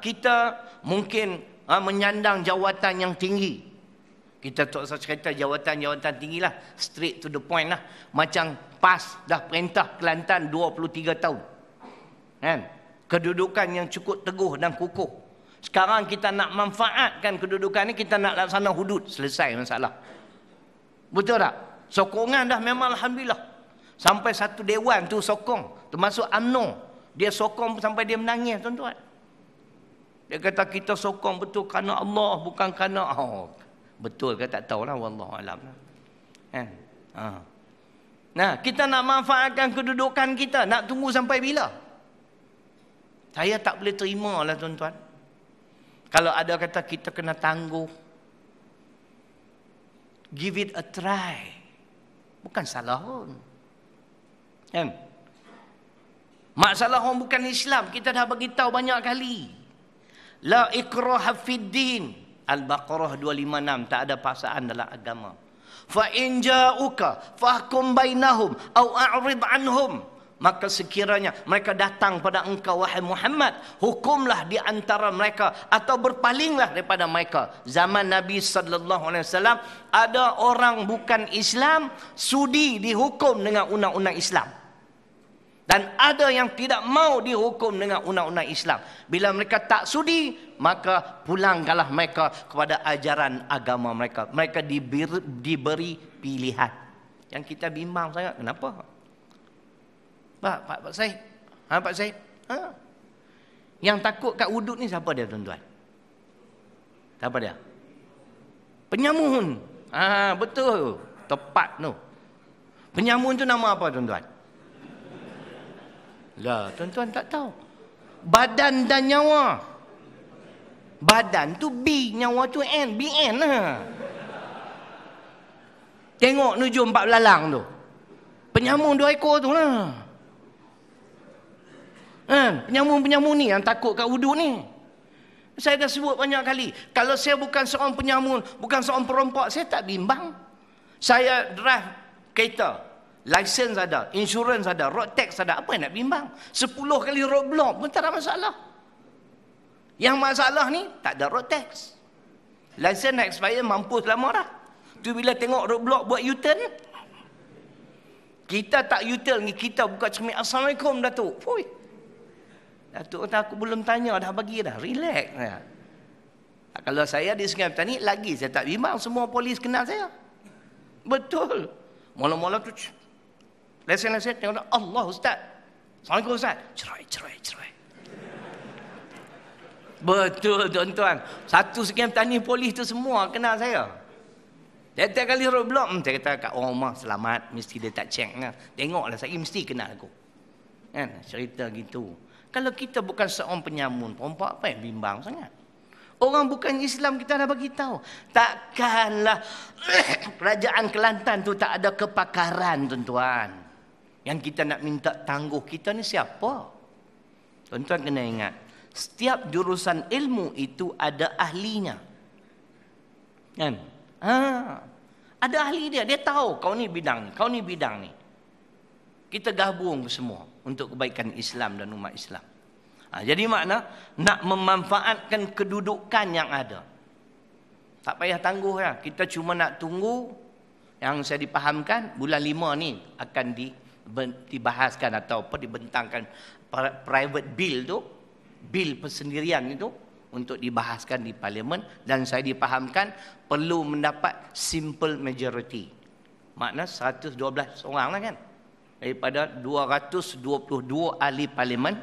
Kita mungkin menyandang jawatan yang tinggi. Kita tak usah cerita jawatan-jawatan tinggi lah. Straight to the point lah. Macam PAS dah perintah Kelantan 23 tahun. Kan? Kedudukan yang cukup teguh dan kukuh. Sekarang kita nak manfaatkan kedudukan ni, kita nak laksana hudud. Selesai masalah. Betul tak? Sokongan dah memang Alhamdulillah. Sampai satu dewan tu sokong. Termasuk UMNO. Dia sokong sampai dia menangis, tuan-tuan. Dia kata kita sokong betul kerana Allah, bukan kerana... betul ke tak tahulah, wallahualam. Nah, kita nak manfaatkan kedudukan kita. Nak tunggu sampai bila? Saya tak boleh terima lah, tuan-tuan. Kalau ada kata kita kena tangguh. Give it a try. Bukan salah pun. Kan? Masalah orang bukan Islam, kita dah bagi tahu banyak kali. La ikraha fid din. Al-Baqarah 256, tak ada paksaan dalam agama. Fa in ja'uka fahkum bainahum au a'rid anhum. Maka sekiranya mereka datang pada engkau wahai Muhammad, hukumlah di antara mereka atau berpalinglah daripada mereka. Zaman Nabi sallallahu alaihi wasallam ada orang bukan Islam sudi dihukum dengan undang-undang Islam. Dan ada yang tidak mau dihukum dengan undang-undang Islam. Bila mereka tak sudi, maka pulangkanlah mereka kepada ajaran agama mereka. Mereka diberi pilihan. Yang kita bimbang sangat, kenapa? Pak Syed. Pak Syed. Yang takut kat wuduk ni siapa dia, tuan-tuan? Siapa dia? Penyamun. Betul. Tepat tu. Penyamun tu nama apa, tuan-tuan? Lah, tuan-tuan tak tahu. Badan dan nyawa. Badan tu B, nyawa tu N. BN lah. Tengok nujum 4 belalang tu. Penyamun 2 ekor tu lah. Penyamun-penyamun ni yang takut kat wuduk ni. Saya dah sebut banyak kali. Kalau saya bukan seorang penyamun, bukan seorang perompak, saya tak bimbang. Saya drive kereta License ada, insurans ada, road tax ada. Apa yang nak bimbang? 10 kali roadblock pun tak ada masalah. Yang masalah ni, tak ada road tax. License nak expire, mampus lama dah. Tu bila tengok roadblock buat U-turn, kita tak U-turn, kita buka cermin. Assalamualaikum Datuk. Fui. Datuk kata, aku belum tanya, dah bagi dah. Relax. Kalau saya di Sungai Petani, lagi saya tak bimbang. Semua polis kenal saya. Betul. Mula-mula tu, lesen-lesen, tengok, Allah Ustaz. Assalamualaikum Ustaz. Cerai. Betul tuan-tuan. Satu Sungai Petani polis tu semua kenal saya. Tiap-tiap kali roadblock, saya kata kat orang rumah, selamat, mesti dia tak check. Tengoklah, saya mesti kenal aku. Kan? Cerita gitu. Kalau kita bukan seorang penyamun, perempuan apa yang bimbang sangat? Orang bukan Islam kita dah bagi tahu. Takkanlah kerajaan Kelantan tu tak ada kepakaran, tuan-tuan. Yang kita nak minta tangguh kita ni siapa? Tuan-tuan kena ingat, setiap jurusan ilmu itu ada ahlinya. Kan? Ada ahli dia. Dia tahu kau ni bidang ni, kau ni bidang ni. Kita gabung semua untuk kebaikan Islam dan umat Islam. Jadi makna nak memanfaatkan kedudukan yang ada. Tak payah tangguh ya. Kita cuma nak tunggu yang saya dipahamkan bulan 5 ni akan dibahaskan atau dibentangkan private bill tu, bil persendirian itu untuk dibahaskan di parlimen, dan saya dipahamkan perlu mendapat simple majority. Makna 112 orang lah kan. Daripada 222 ahli parlimen,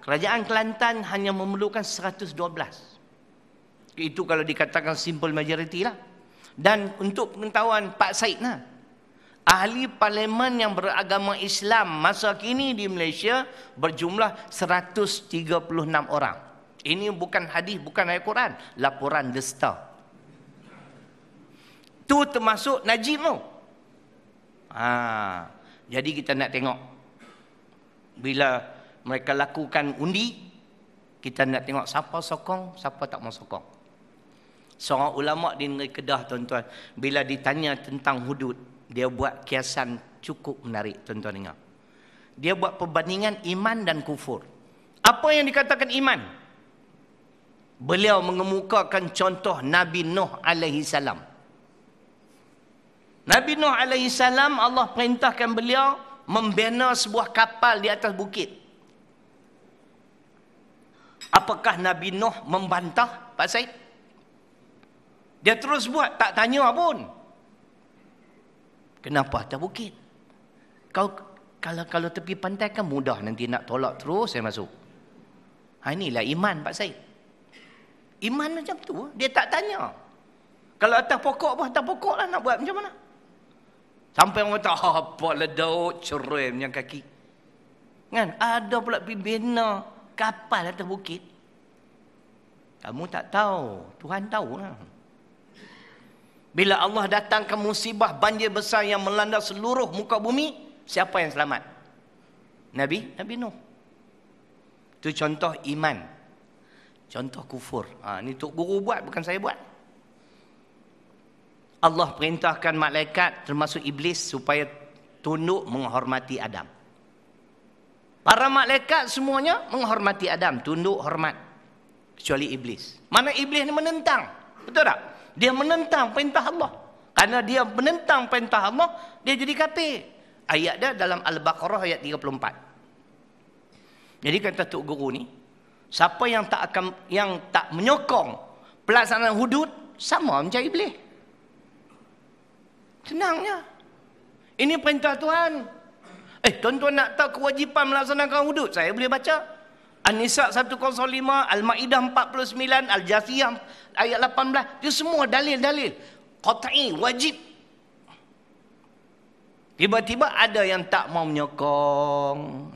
kerajaan Kelantan hanya memerlukan 112. Itu kalau dikatakan simple majority lah. Dan untuk pengetahuan Pak Said lah, ahli parlimen yang beragama Islam masa kini di Malaysia berjumlah 136 orang. Ini bukan hadis, bukan ayat Quran, laporan The Star. Itu termasuk Najib tu. Jadi kita nak tengok bila mereka lakukan undi, kita nak tengok siapa sokong, siapa tak mau sokong. Seorang ulama di negeri Kedah, tuan-tuan, bila ditanya tentang hudud, dia buat kiasan cukup menarik, tuan-tuan dengar. Dia buat perbandingan iman dan kufur. Apa yang dikatakan iman? Beliau mengemukakan contoh Nabi Nuh alaihi salam. Nabi Nuh alaihi salam, Allah perintahkan beliau membina sebuah kapal di atas bukit. Apakah Nabi Nuh membantah, Pak Said? Dia terus buat, tak tanya pun. Kenapa atas bukit? Kalau tepi pantai kan mudah, nanti nak tolak terus saya masuk. Inilah iman, Pak Said. Iman macam tu, dia tak tanya. Kalau atas pokok lah nak buat macam mana? Sampai orang kata, apalah Daud, cerai punya kaki. Kan? Ada pula pergi bina kapal atas bukit. Kamu tak tahu, Tuhan tahu lah. Bila Allah datangkan musibah banjir besar yang melanda seluruh muka bumi, siapa yang selamat? Nabi Nuh. Itu contoh iman. Contoh kufur. Ini Tok Guru buat, bukan saya buat. Allah perintahkan malaikat termasuk iblis supaya tunduk menghormati Adam. Para malaikat semuanya menghormati Adam, tunduk hormat. Kecuali iblis. Mana iblis ni menentang. Betul tak? Dia menentang perintah Allah. Karena dia menentang perintah Allah, dia jadi kafir. Ayat dia dalam Al-Baqarah ayat 34. Jadi kata Tok Guru ni, siapa yang tak menyokong pelaksanaan hudud, sama macam iblis. Senangnya. Ini perintah Tuhan. Tuan-tuan nak tahu kewajipan melaksanakan hudud? Saya boleh baca. An-Nisa 105, Al-Ma'idah 49, Al-Jasiyah ayat 18. Itu semua dalil-dalil qat'i, wajib. Tiba-tiba ada yang tak mau menyokong.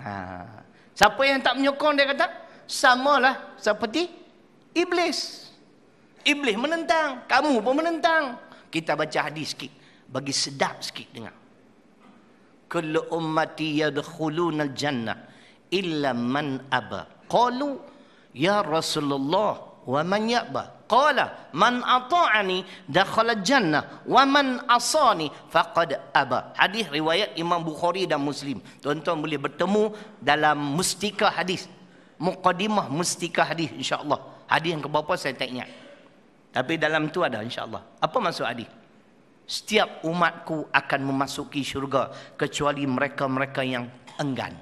Siapa yang tak menyokong, dia kata samalah seperti iblis. Iblis menentang, kamu pun menentang. Kita baca hadis sikit, bagi sedap sikit dengar. Kullu ummati yadkhuluna al-jannah illa man aba. Qalu ya Rasulullah wa man ya'ba. Qala man ata'ani dakhala jannah wa man asani faqad aba. Hadis riwayat Imam Bukhari dan Muslim. Tuan-tuan boleh bertemu dalam mustika hadis. Muqaddimah mustika hadis insya-Allah. Hadis yang keberapa saya tak ingat. Tapi dalam tu ada insya-Allah. Apa maksud hadis? Setiap umatku akan memasuki syurga kecuali mereka-mereka yang enggan.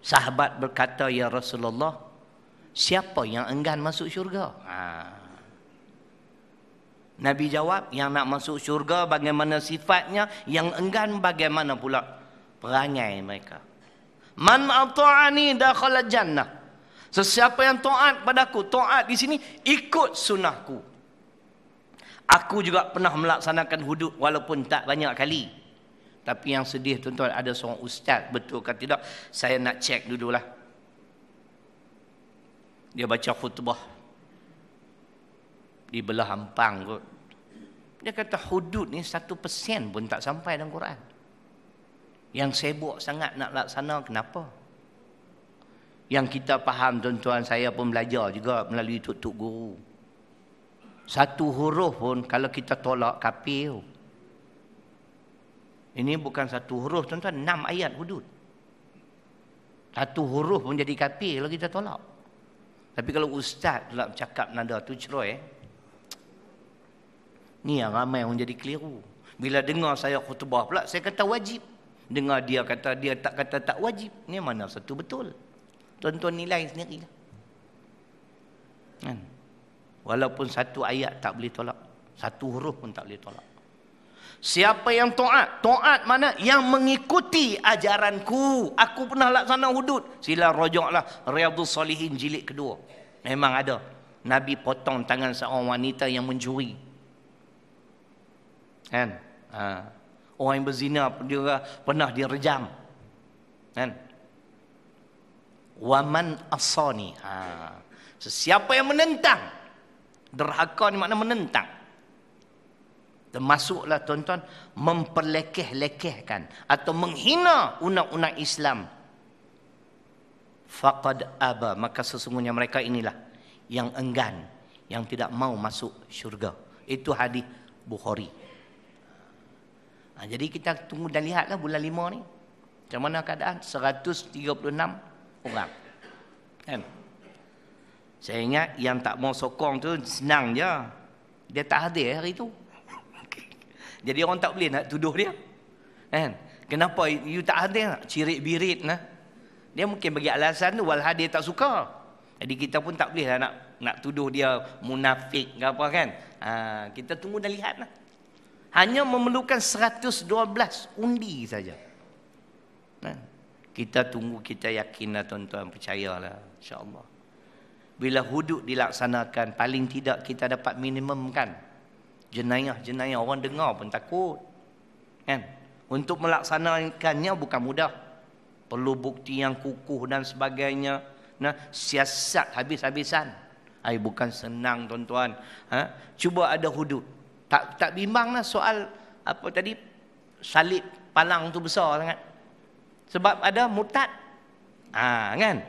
Sahabat berkata, ya Rasulullah, siapa yang enggan masuk syurga? Nabi jawab, yang nak masuk syurga bagaimana sifatnya, yang enggan bagaimana pula perangai mereka. Man ata'ani dakhala jannah. Sesiapa yang taat padaku, taat di sini ikut sunnahku. Aku juga pernah melaksanakan hudud walaupun tak banyak kali. Tapi yang sedih tuan-tuan, ada seorang ustaz, betul ke tidak, saya nak cek dululah. Dia baca khutbah di belah Ampang kot. Dia kata hudud ni 1% pun tak sampai dalam Quran. Yang sibuk sangat nak laksana, kenapa? Yang kita faham tuan-tuan, saya pun belajar juga melalui tuk-tuk guru. 1 huruf pun kalau kita tolak kafir. Ini bukan 1 huruf tuan-tuan, 6 ayat hudud. 1 huruf pun jadi kafir kalau kita tolak. Tapi kalau ustaz pula bercakap nada tu cerai, ni yang ramai orang jadi keliru. Bila dengar saya khutbah pula, saya kata wajib. Dengar dia kata, dia tak kata tak wajib. Ni mana satu betul? Tuan-tuan nilai sendirilah. Kan? Walaupun 1 ayat tak boleh tolak. 1 huruf pun tak boleh tolak. Siapa yang taat? Taat mana? Yang mengikuti ajaranku. Aku pernah laksana hudud. Sila rojoklah Riyadhus Salihin jilid kedua. Memang ada. Nabi potong tangan seorang wanita yang mencuri. Kan? Orang yang berzina dia pernah direjam. Kan? Waman asani. Sesiapa yang menentang. Derhaka ni makna menentang. Termasuklah tuan-tuan memperlekeh-lekehkan atau menghina undang-undang Islam. Faqad aba, maka sesungguhnya mereka inilah yang enggan, yang tidak mau masuk syurga. Itu hadis Bukhari. Jadi kita tunggu dan lihatlah bulan 5 ni macam mana keadaan. 136 orang. Kan? Saya ingat yang tak mau sokong tu senang je. Dia tak hadir hari tu. Jadi orang tak boleh nak tuduh dia. Kan? Kenapa you tak hadir? Cirit-birit nah. Dia mungkin bagi alasan tu, walhal dia tak suka. Jadi kita pun tak boleh lah nak tuduh dia munafik ke apa kan. Kita tunggu dan lihat lah. Hanya memerlukan 112 undi saja. Kita tunggu, kita yakinlah tuan-tuan, percayalah insya-Allah. Bila hudud dilaksanakan, paling tidak kita dapat minimum kan. Jenayah-jenayah orang dengar pun takut. Kan? Untuk melaksanakannya bukan mudah. Perlu bukti yang kukuh dan sebagainya. Nah, siasat habis-habisan. Bukan senang tuan-tuan. Cuba ada hudud. Tak bimbanglah soal apa tadi, salib palang tu besar sangat. Sebab ada murtad. Kan?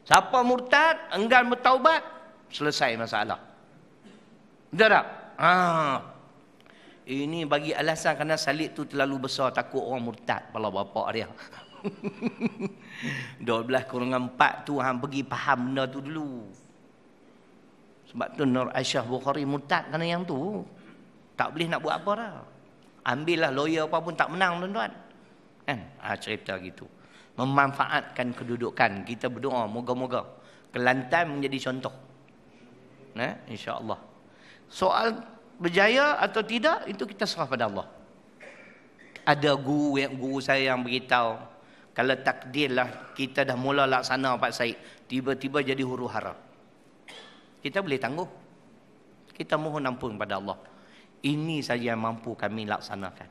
Siapa murtad, enggan bertaubat, selesai masalah. Betul tak? Ini bagi alasan kerana salib tu terlalu besar, takut orang murtad kepala bapak dia. 12/4 tu hang pergi faham benda tu dulu. Sebab tu Nur Aisyah Bukhari murtad kerana yang tu. Tak boleh nak buat apa dah. Ambillah lawyer apa pun tak menang tuan-tuan. Kan? Cerita gitu. Memanfaatkan kedudukan. Kita berdoa moga-moga Kelantan menjadi contoh. Insya-Allah. Soal berjaya atau tidak, itu kita serah pada Allah. Ada guru saya yang beritahu, kalau takdirlah kita dah mula laksana Pak Said, tiba-tiba jadi huru hara, kita boleh tangguh. Kita mohon ampun pada Allah. Ini saja yang mampu kami laksanakan.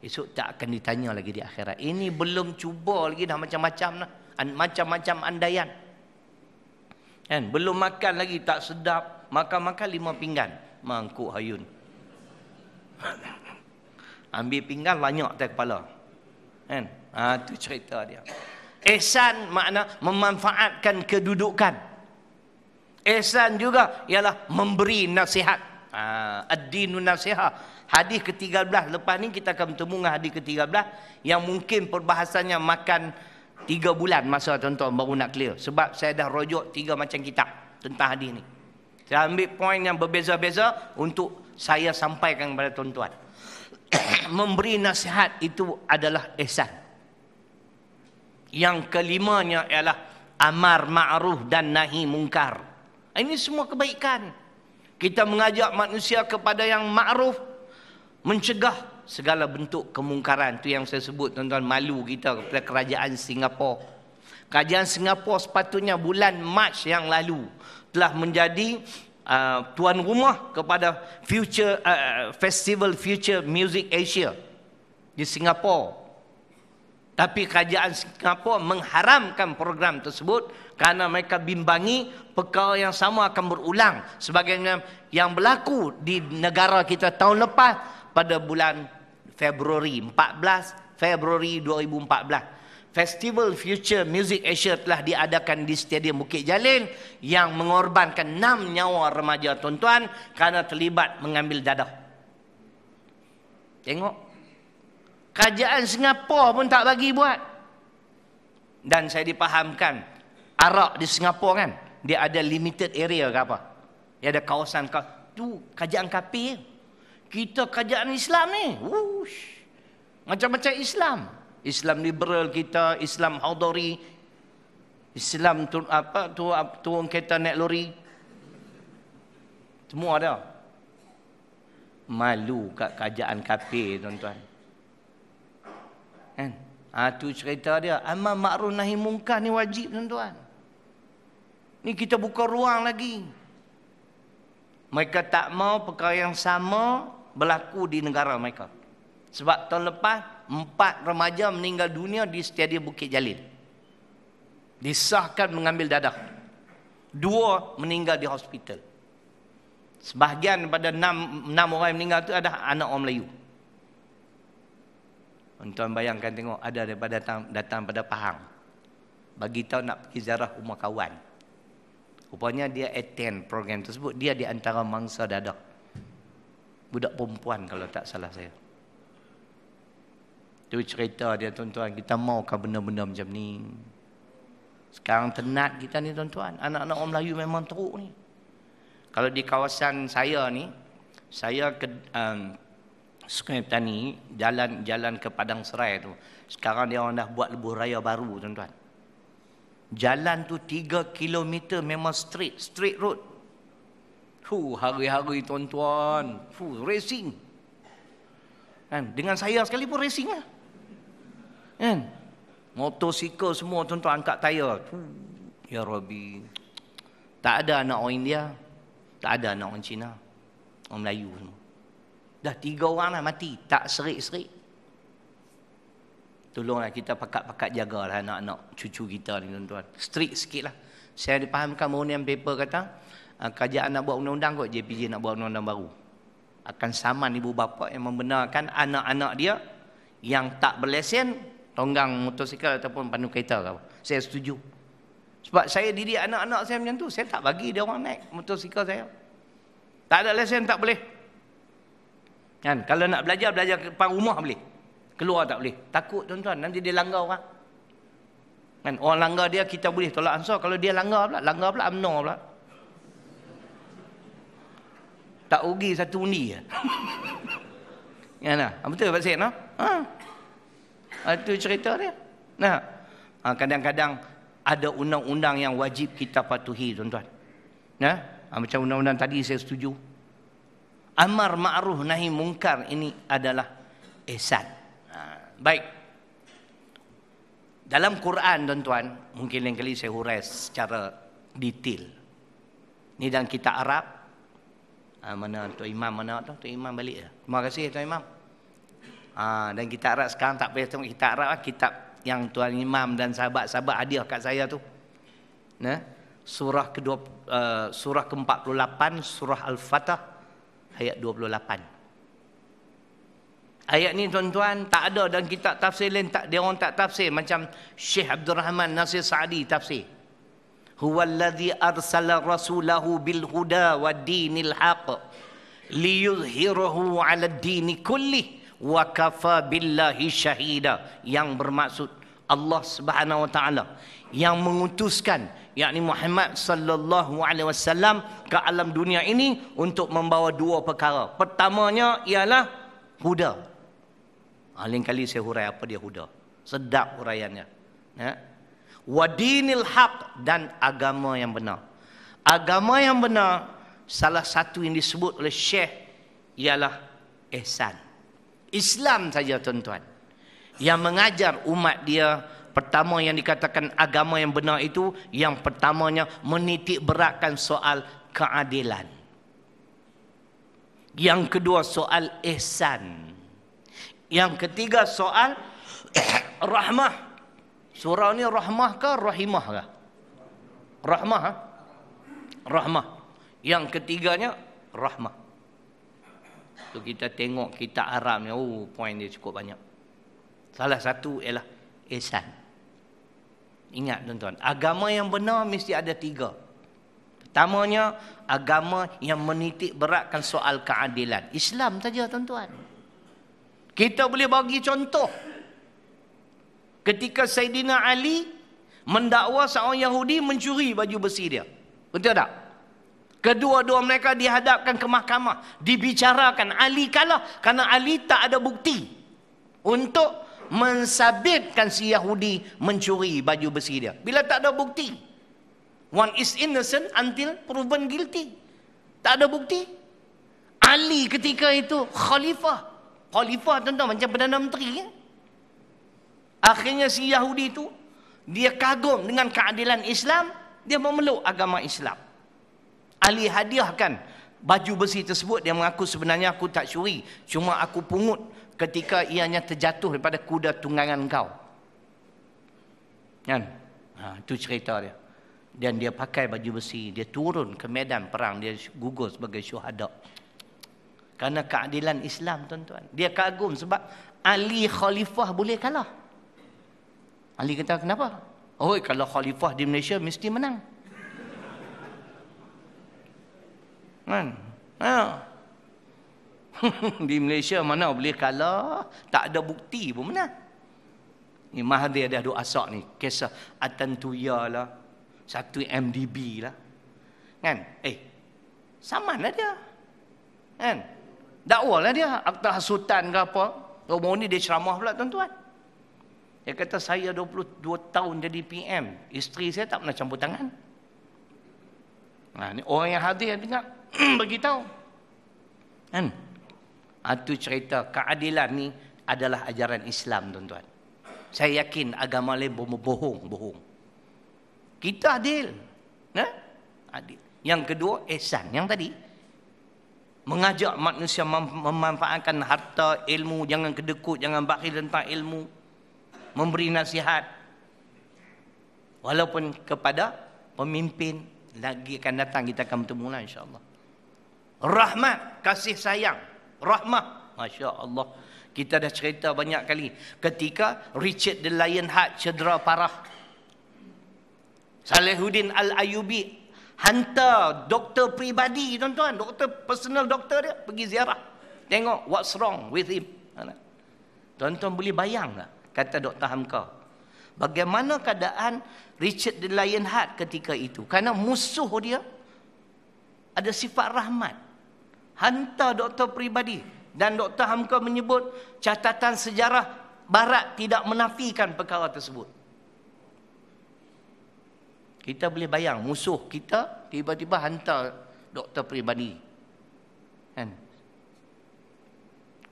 Esok tak akan ditanya lagi di akhirat. Ini belum cuba lagi dah macam-macam lah. Macam-macam andaian. Kan? Belum makan lagi tak sedap. Makan-makan 5 pinggan. Mangkuk hayun. Ambil pinggan banyak atas kepala. Kan? Itu cerita dia. Ihsan makna memanfaatkan kedudukan. Ihsan juga ialah memberi nasihat. Ad-dinu nasihat. Hadis ke-13. Lepas ni kita akan bertemu dengan hadis ke-13 yang mungkin perbahasannya makan 3 bulan masa tuan-tuan baru nak clear. Sebab saya dah rujuk 3 macam kitab tentang hadis ni. Saya ambil poin yang berbeza-beza untuk saya sampaikan kepada tuan-tuan. Memberi nasihat itu adalah ihsan. Yang kelimanya ialah amar ma'ruf dan nahi mungkar. Ini semua kebaikan. Kita mengajak manusia kepada yang ma'ruf, mencegah segala bentuk kemungkaran. Itu yang saya sebut tuan-tuan, malu kita kepada kerajaan Singapura. Kerajaan Singapura sepatutnya bulan Mac yang lalu telah menjadi tuan rumah kepada Festival Future Music Asia di Singapura. Tapi kerajaan Singapura mengharamkan program tersebut kerana mereka bimbangi perkara yang sama akan berulang sebagaimana yang berlaku di negara kita tahun lepas pada bulan Februari 2014. Festival Future Music Asia telah diadakan di Stadium Bukit Jalil yang mengorbankan 6 nyawa remaja tuan-tuan kerana terlibat mengambil dadah. Tengok. Kerajaan Singapura pun tak bagi buat. Dan saya dipahamkan, arak di Singapura kan, dia ada limited area ke apa. Dia ada kawasan, tu kerajaan kafir. Kita kerajaan Islam ni. Macam-macam Islam. Islam liberal kita, Islam Hadari, Islam turun kereta naik lori. Semua ada. Malu kat kerajaan kafir tuan-tuan. Kan? Tu cerita dia. Amar ma'ruf nahi mungkar ni wajib tuan-tuan. Ni kita buka ruang lagi. Mereka tak mau perkara yang sama berlaku di negara mereka. Sebab tahun lepas 4 remaja meninggal dunia di Stadium Bukit Jalil. Disahkan mengambil dadah. 2 meninggal di hospital. Sebahagian daripada 6 orang yang meninggal itu ada anak orang Melayu. Tuan bayangkan tengok, ada daripada datang pada Pahang. Bagi tahu nak pergi ziarah rumah kawan. Rupanya dia attend program tersebut. Dia di antara mangsa dadah. Budak perempuan kalau tak salah saya. Itu cerita dia tuan-tuan. Kita maukah benda-benda macam ni? Sekarang tenat kita ni tuan-tuan. Anak-anak orang Melayu memang teruk ni. Kalau di kawasan saya ni, saya ke Sungai Petani, jalan ke Padang Serai tu. Sekarang dia orang dah buat lebuh raya baru tuan-tuan. Jalan tu 3 km memang straight road. Hari-hari tuan-tuan. Racing. Kan? Dengan saya sekali pun racing lah. Kan? Motosikal semua tuan-tuan angkat tayar. Ya Rabbi. Tak ada anak orang India. Tak ada anak orang Cina. Orang Melayu semua. Dah 3 orang lah mati. Tak serik-serik. Tolonglah kita pakat-pakat jagalah anak-anak cucu kita ni tuan-tuan. Strict sikit lah. Saya dipahamkan Morning Paper kata, kerajaan nak buat undang-undang kot, JPJ nak buat undang-undang baru. Akan saman ibu bapa yang membenarkan anak-anak dia yang tak berlesen tonggang motosikal ataupun pandu kereta ke apa. Saya setuju. Sebab saya didik anak-anak saya macam tu. Saya tak bagi dia orang naik motosikal saya. Tak ada lesen tak boleh. Kan? Kalau nak belajar ke depan rumah boleh. Keluar tak boleh. Takut tuan-tuan nanti dia langgar orang. Kan? Orang langgar dia kita boleh tolak ansur. Kalau dia langgar pula UMNO pula. Tak rugi satu undi je. Ya nah, betul Pak Syed no? Itu cerita dia. Nah, kadang-kadang ada undang-undang yang wajib kita patuhi tuan-tuan. Nah, macam undang-undang tadi saya setuju. Amar ma'ruf nahi mungkar ini adalah ihsan. Baik. Dalam Quran tuan-tuan, mungkin lain kali saya hurai secara detail. Ni dalam kitab Arab. Mana Tuan Imam mana tu? Tuan Imam balik dah. Terima kasih Tuan Imam. Dan kitab Arab sekarang tak payah tengok kitab Arab, kitab yang Tuan Imam dan sahabat-sahabat hadiah kat saya tu. Nah, surah ke-48 surah Al-Fatah ayat 28. Ayat ni tuan-tuan tak ada dalam kitab tafsir lain, dia orang tak tafsir macam Syekh Abdul Rahman Nasir Saadi tafsir. Huwallazi arsala rasulahu bil huda wa dinil haq liyuzhirahu 'ala ad-dini kullih wa kafa billahi syahida. Yang bermaksud Allah Subhanahu wa taala yang mengutuskan yakni Muhammad sallallahu alaihi wasallam ke alam dunia ini untuk membawa dua perkara. Pertamanya ialah huda. Lain kali saya hurai apa dia huda. Sedap huraiannya. Ya. Wa dinil haq, dan agama yang benar. Agama yang benar, salah satu yang disebut oleh Syekh ialah ihsan. Islam saja tuan-tuan yang mengajar umat dia. Pertama yang dikatakan agama yang benar itu, yang pertamanya menitik beratkan soal keadilan. Yang kedua soal ihsan. Yang ketiga soal rahmah. Surah ni rahmah ke rahimah ke? Rahmah. Ha? Rahmah. Yang ketiganya rahmah. So kita tengok kitab Arab ni, oh poin dia cukup banyak. Salah satu ialah ihsan. Ingat tuan-tuan, agama yang benar mesti ada tiga. Pertamanya, agama yang menitik beratkan soal keadilan. Islam saja tuan-tuan. Kita boleh bagi contoh. Ketika Saidina Ali mendakwa seorang Yahudi mencuri baju besi dia. Betul tak? Kedua-dua mereka dihadapkan ke mahkamah. Dibicarakan. Ali kalah kerana Ali tak ada bukti untuk mensabitkan si Yahudi mencuri baju besi dia. Bila tak ada bukti. One is innocent until proven guilty. Tak ada bukti. Ali ketika itu khalifah. Khalifah tuan-tuan macam Perdana Menteri kan? Akhirnya si Yahudi itu dia kagum dengan keadilan Islam, dia memeluk agama Islam. Ali hadiahkan baju besi tersebut. Dia mengaku sebenarnya aku tak curi, cuma aku pungut ketika ianya terjatuh daripada kuda tunggangan kau. Kan? Itu cerita dia. Dan dia pakai baju besi, dia turun ke medan perang, dia gugur sebagai syuhada. Karena keadilan Islam tuan-tuan. Dia kagum sebab Ali khalifah boleh kalah. Ali kata kenapa? Oh, kalau khalifah di Malaysia mesti menang. Kan? Di Malaysia mana boleh kalah, tak ada bukti pun menang. Ni Mahathir dah duk asak ni, kisah Atantuya lah, 1 MDB lah. Kan? Saman lah dia. Kan? Dakwa lah dia, akta hasutan ke apa. Rumah ni dia ceramah pula tuan-tuan. Dia kata saya 22 tahun jadi PM, isteri saya tak pernah campur tangan. Ni orang yang hadir yang dengar beritahu. Kan? Itu cerita keadilan ni adalah ajaran Islam tuan-tuan. Saya yakin agama lain bohong. Kita adil. Adil. Yang kedua ihsan. Yang tadi mengajak manusia memanfaatkan harta, ilmu, jangan kedekut, jangan bakhil tentang ilmu. Memberi nasihat walaupun kepada pemimpin. Lagi akan datang kita akan bertemu lah insya-Allah. Rahmat, kasih sayang, rahmah, masya-Allah. Kita dah cerita banyak kali ketika Richard the Lionheart cedera parah. Salahuddin Al-Ayyubi hantar doktor peribadi tuan-tuan, doktor personal doktor dia pergi ziarah. Tengok what's wrong with him. Tuan-tuan boleh bayang tak? Kata Dr. Hamka, bagaimana keadaan Richard the Lionheart ketika itu? Kerana musuh dia ada sifat rahmat. Hantar doktor peribadi. Dan Dr. Hamka menyebut catatan sejarah Barat tidak menafikan perkara tersebut. Kita boleh bayang musuh kita tiba-tiba hantar doktor peribadi. Kan?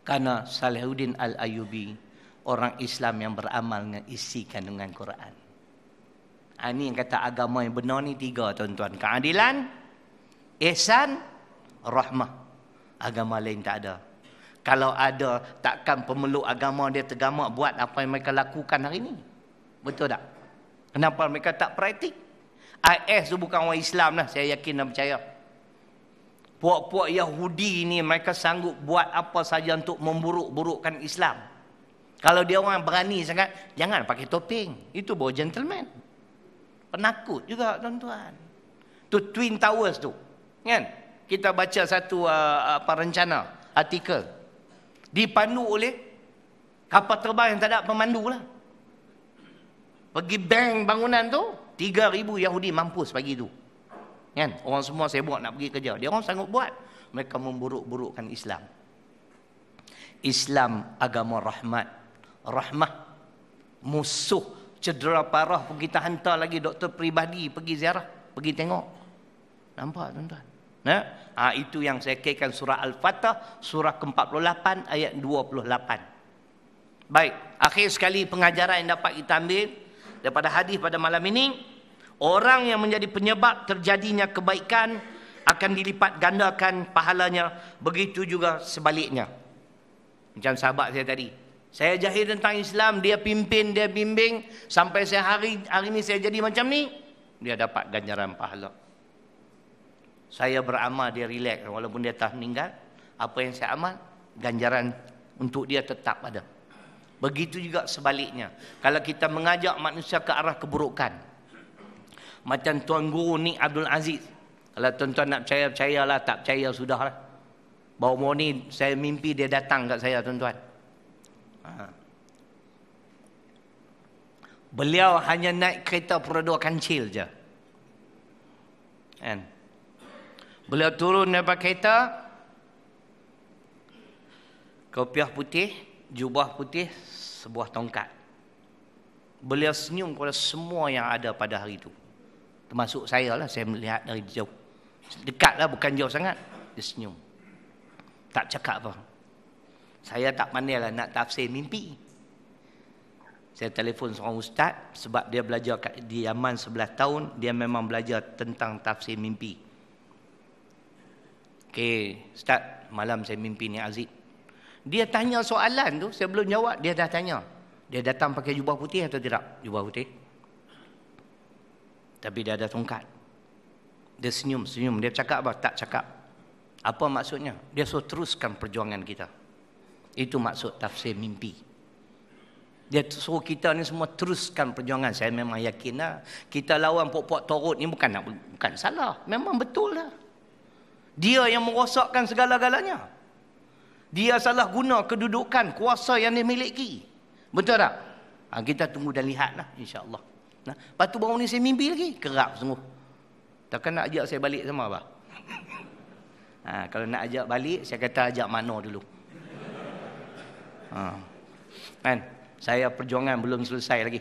Karena Salahuddin Al-Ayyubi orang Islam yang beramal dengan isi kandungan Quran. Ini yang kata agama yang benar ni tiga tuan-tuan. Keadilan, ihsan, rahmah. Agama lain tak ada. Kalau ada, takkan pemeluk agama dia tergamak buat apa yang mereka lakukan hari ini. Betul tak? Kenapa mereka tak praktik? IS tu bukan orang Islam lah, saya yakin dan percaya. Puak-puak Yahudi ni mereka sanggup buat apa saja untuk memburuk-burukkan Islam. Kalau dia orang berani sangat, jangan pakai topeng. Itu baru gentleman. Penakut juga tuan-tuan. Tu Twin Towers tu. Kan? Kita baca satu rencana, artikel. Dipandu oleh kapal terbang yang tak ada pemandu lah. Pergi bank bangunan tu, 3,000 Yahudi mampus pagi tu. Kan? Orang semua sibuk nak pergi kerja. Dia orang sanggup buat. Mereka memburuk-burukkan Islam. Islam agama rahmat. Rahmah. Musuh cedera parah pun kita hantar lagi doktor peribadi pergi ziarah, pergi tengok. Nampak tuan-tuan? Itu yang saya kaitkan surah Al-Fatah, surah ke-48 ayat 28. Baik, akhir sekali pengajaran yang dapat kita ambil daripada hadis pada malam ini, orang yang menjadi penyebab terjadinya kebaikan akan dilipat gandakan pahalanya, begitu juga sebaliknya. Macam sahabat saya tadi, saya jahil tentang Islam, dia pimpin, dia bimbing, sampai saya hari ini saya jadi macam ni, dia dapat ganjaran pahala. Saya beramal, dia relax, walaupun dia telah meninggal, apa yang saya amal, ganjaran untuk dia tetap ada. Begitu juga sebaliknya, kalau kita mengajak manusia ke arah keburukan, macam Tuan Guru Nik Abdul Aziz, kalau tuan-tuan nak percaya, percayalah, tak percaya sudahlah. Baru ni saya mimpi dia datang kat saya tuan-tuan. Beliau hanya naik kereta perodua kancil je. Kan? Beliau turun daripada kereta, kopiah putih, jubah putih, sebuah tongkat. Beliau senyum kepada semua yang ada pada hari itu. Termasuk saya lah, saya melihat dari jauh. Dekat lah, bukan jauh sangat. Dia senyum. Tak cakap apa. Saya tak pandai lah nak tafsir mimpi. Saya telefon seorang ustaz, sebab dia belajar di Yaman 11 tahun, dia memang belajar tentang tafsir mimpi. Okey, ustaz, malam saya mimpi ni Aziz. Dia tanya soalan tu, saya belum jawab, dia dah tanya. Dia datang pakai jubah putih atau tidak? Jubah putih. Tapi dia ada tongkat. Dia senyum-senyum, dia cakap apa? Tak cakap. Apa maksudnya? Dia suruh teruskan perjuangan kita. Itu maksud tafsir mimpi. Dia suruh kita ni semua teruskan perjuangan. Saya memang yakin lah, kita lawan pok-pok torut ni bukan salah. Memang betul lah. Dia yang merosakkan segala-galanya. Dia salah guna kedudukan, kuasa yang dia miliki. Betul tak? Kita tunggu dan lihatlah insya-Allah. Lepas tu baru ni saya mimpi lagi. Kerap sungguh. Takkan nak ajak saya balik sama apa? Kalau nak ajak balik, saya kata ajak mana dulu. Kan? Saya perjuangan belum selesai lagi.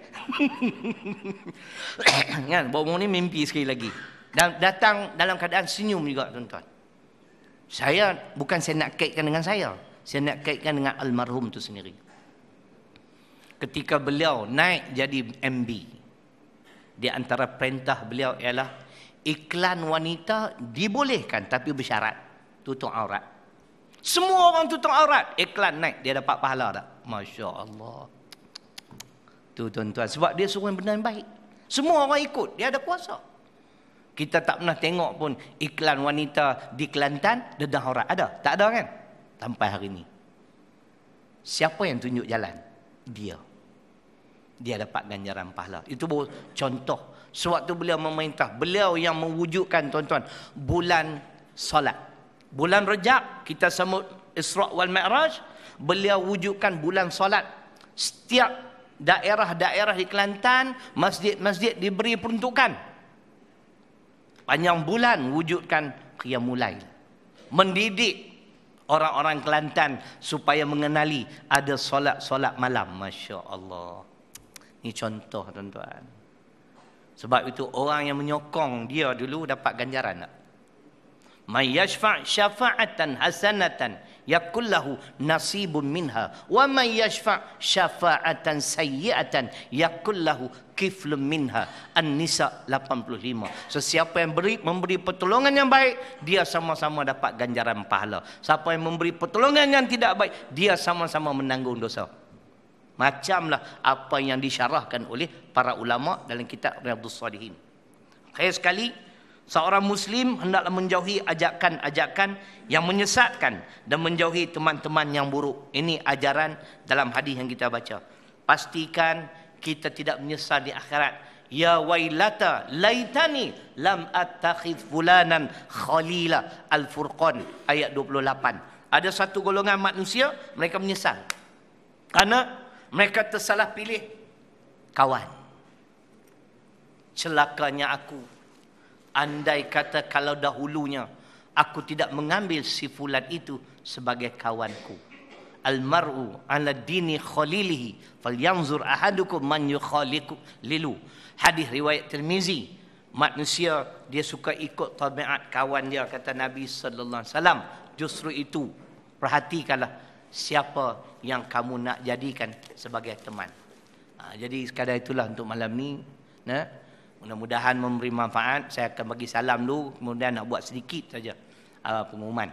Kan? Baru ni mimpi sekali lagi. Dan datang dalam keadaan senyum juga tuan-tuan. Bukan saya nak kaitkan dengan saya nak kaitkan dengan almarhum tu sendiri. Ketika beliau naik jadi MB, di antara perintah beliau ialah iklan wanita dibolehkan tapi bersyarat tutup aurat. Semua orang tutup aurat, iklan naik, dia dapat pahala tak? Masya Allah. Tu tuan-tuan, sebab dia suruh benda yang baik. Semua orang ikut, dia ada kuasa. Kita tak pernah tengok pun iklan wanita di Kelantan dedah aurat. Ada? Tak ada kan? Sampai hari ini. Siapa yang tunjuk jalan? Dia. Dia dapat ganjaran pahala. Itu baru contoh. Sewaktu beliau memerintah, beliau yang mewujudkan tuan-tuan bulan solat. Bulan Rejab kita sambut Isra wal Mi'raj, beliau wujudkan bulan solat. Setiap daerah-daerah di Kelantan, masjid-masjid diberi peruntukan. Panjang bulan wujudkan qiyamul lail. Mendidik orang-orang Kelantan supaya mengenali ada solat-solat malam. Masya Allah. Ini contoh tuan-tuan. Sebab itu orang yang menyokong dia dulu dapat ganjaran tak? Man yashfa' syafa'atan hasanatan yakul lahu nasibun minha wa man yashfa' syafa'atan sayyi'atan yakul lahu kiflun minha. An-Nisa 85. Sesiapa yang memberi pertolongan yang baik, dia sama-sama dapat ganjaran pahala. Siapa yang memberi pertolongan yang tidak baik, dia sama-sama menanggung dosa. Macamlah apa yang disyarahkan oleh para ulama dalam kitab Riyadhus Shalihin. Khair sekali, seorang Muslim hendaklah menjauhi ajakan-ajakan yang menyesatkan dan menjauhi teman-teman yang buruk. Ini ajaran dalam hadis yang kita baca. Pastikan kita tidak menyesal di akhirat. Ya wailata laitani lam attakhidh fulanan khalila. Al-Furqan ayat 28. Ada satu golongan manusia, mereka menyesal karena mereka tersalah pilih kawan. Celakanya aku, andai kata kalau dahulunya aku tidak mengambil si fulan itu sebagai kawanku. Al-mar'u ala dini khalilihi falyanzur ahadukum man yukhaliqu lilu. Hadis riwayat Tirmizi. Manusia dia suka ikut tabiat kawan dia, kata Nabi sallallahu alaihi wasallam. Justru itu, perhatikanlah siapa yang kamu nak jadikan sebagai teman. Jadi sekadar itulah untuk malam ni. Mudah-mudahan memberi manfaat. Saya akan bagi salam dulu, kemudian nak buat sedikit saja pengumuman.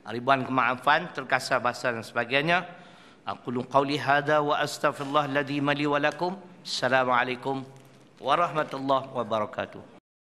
Ribuan kemaafan, terkasar bahasa dan sebagainya. Aqulu qawli hadha wa astaghfirullah alladhi mali wa lakum. Assalamualaikum warahmatullahi wabarakatuh.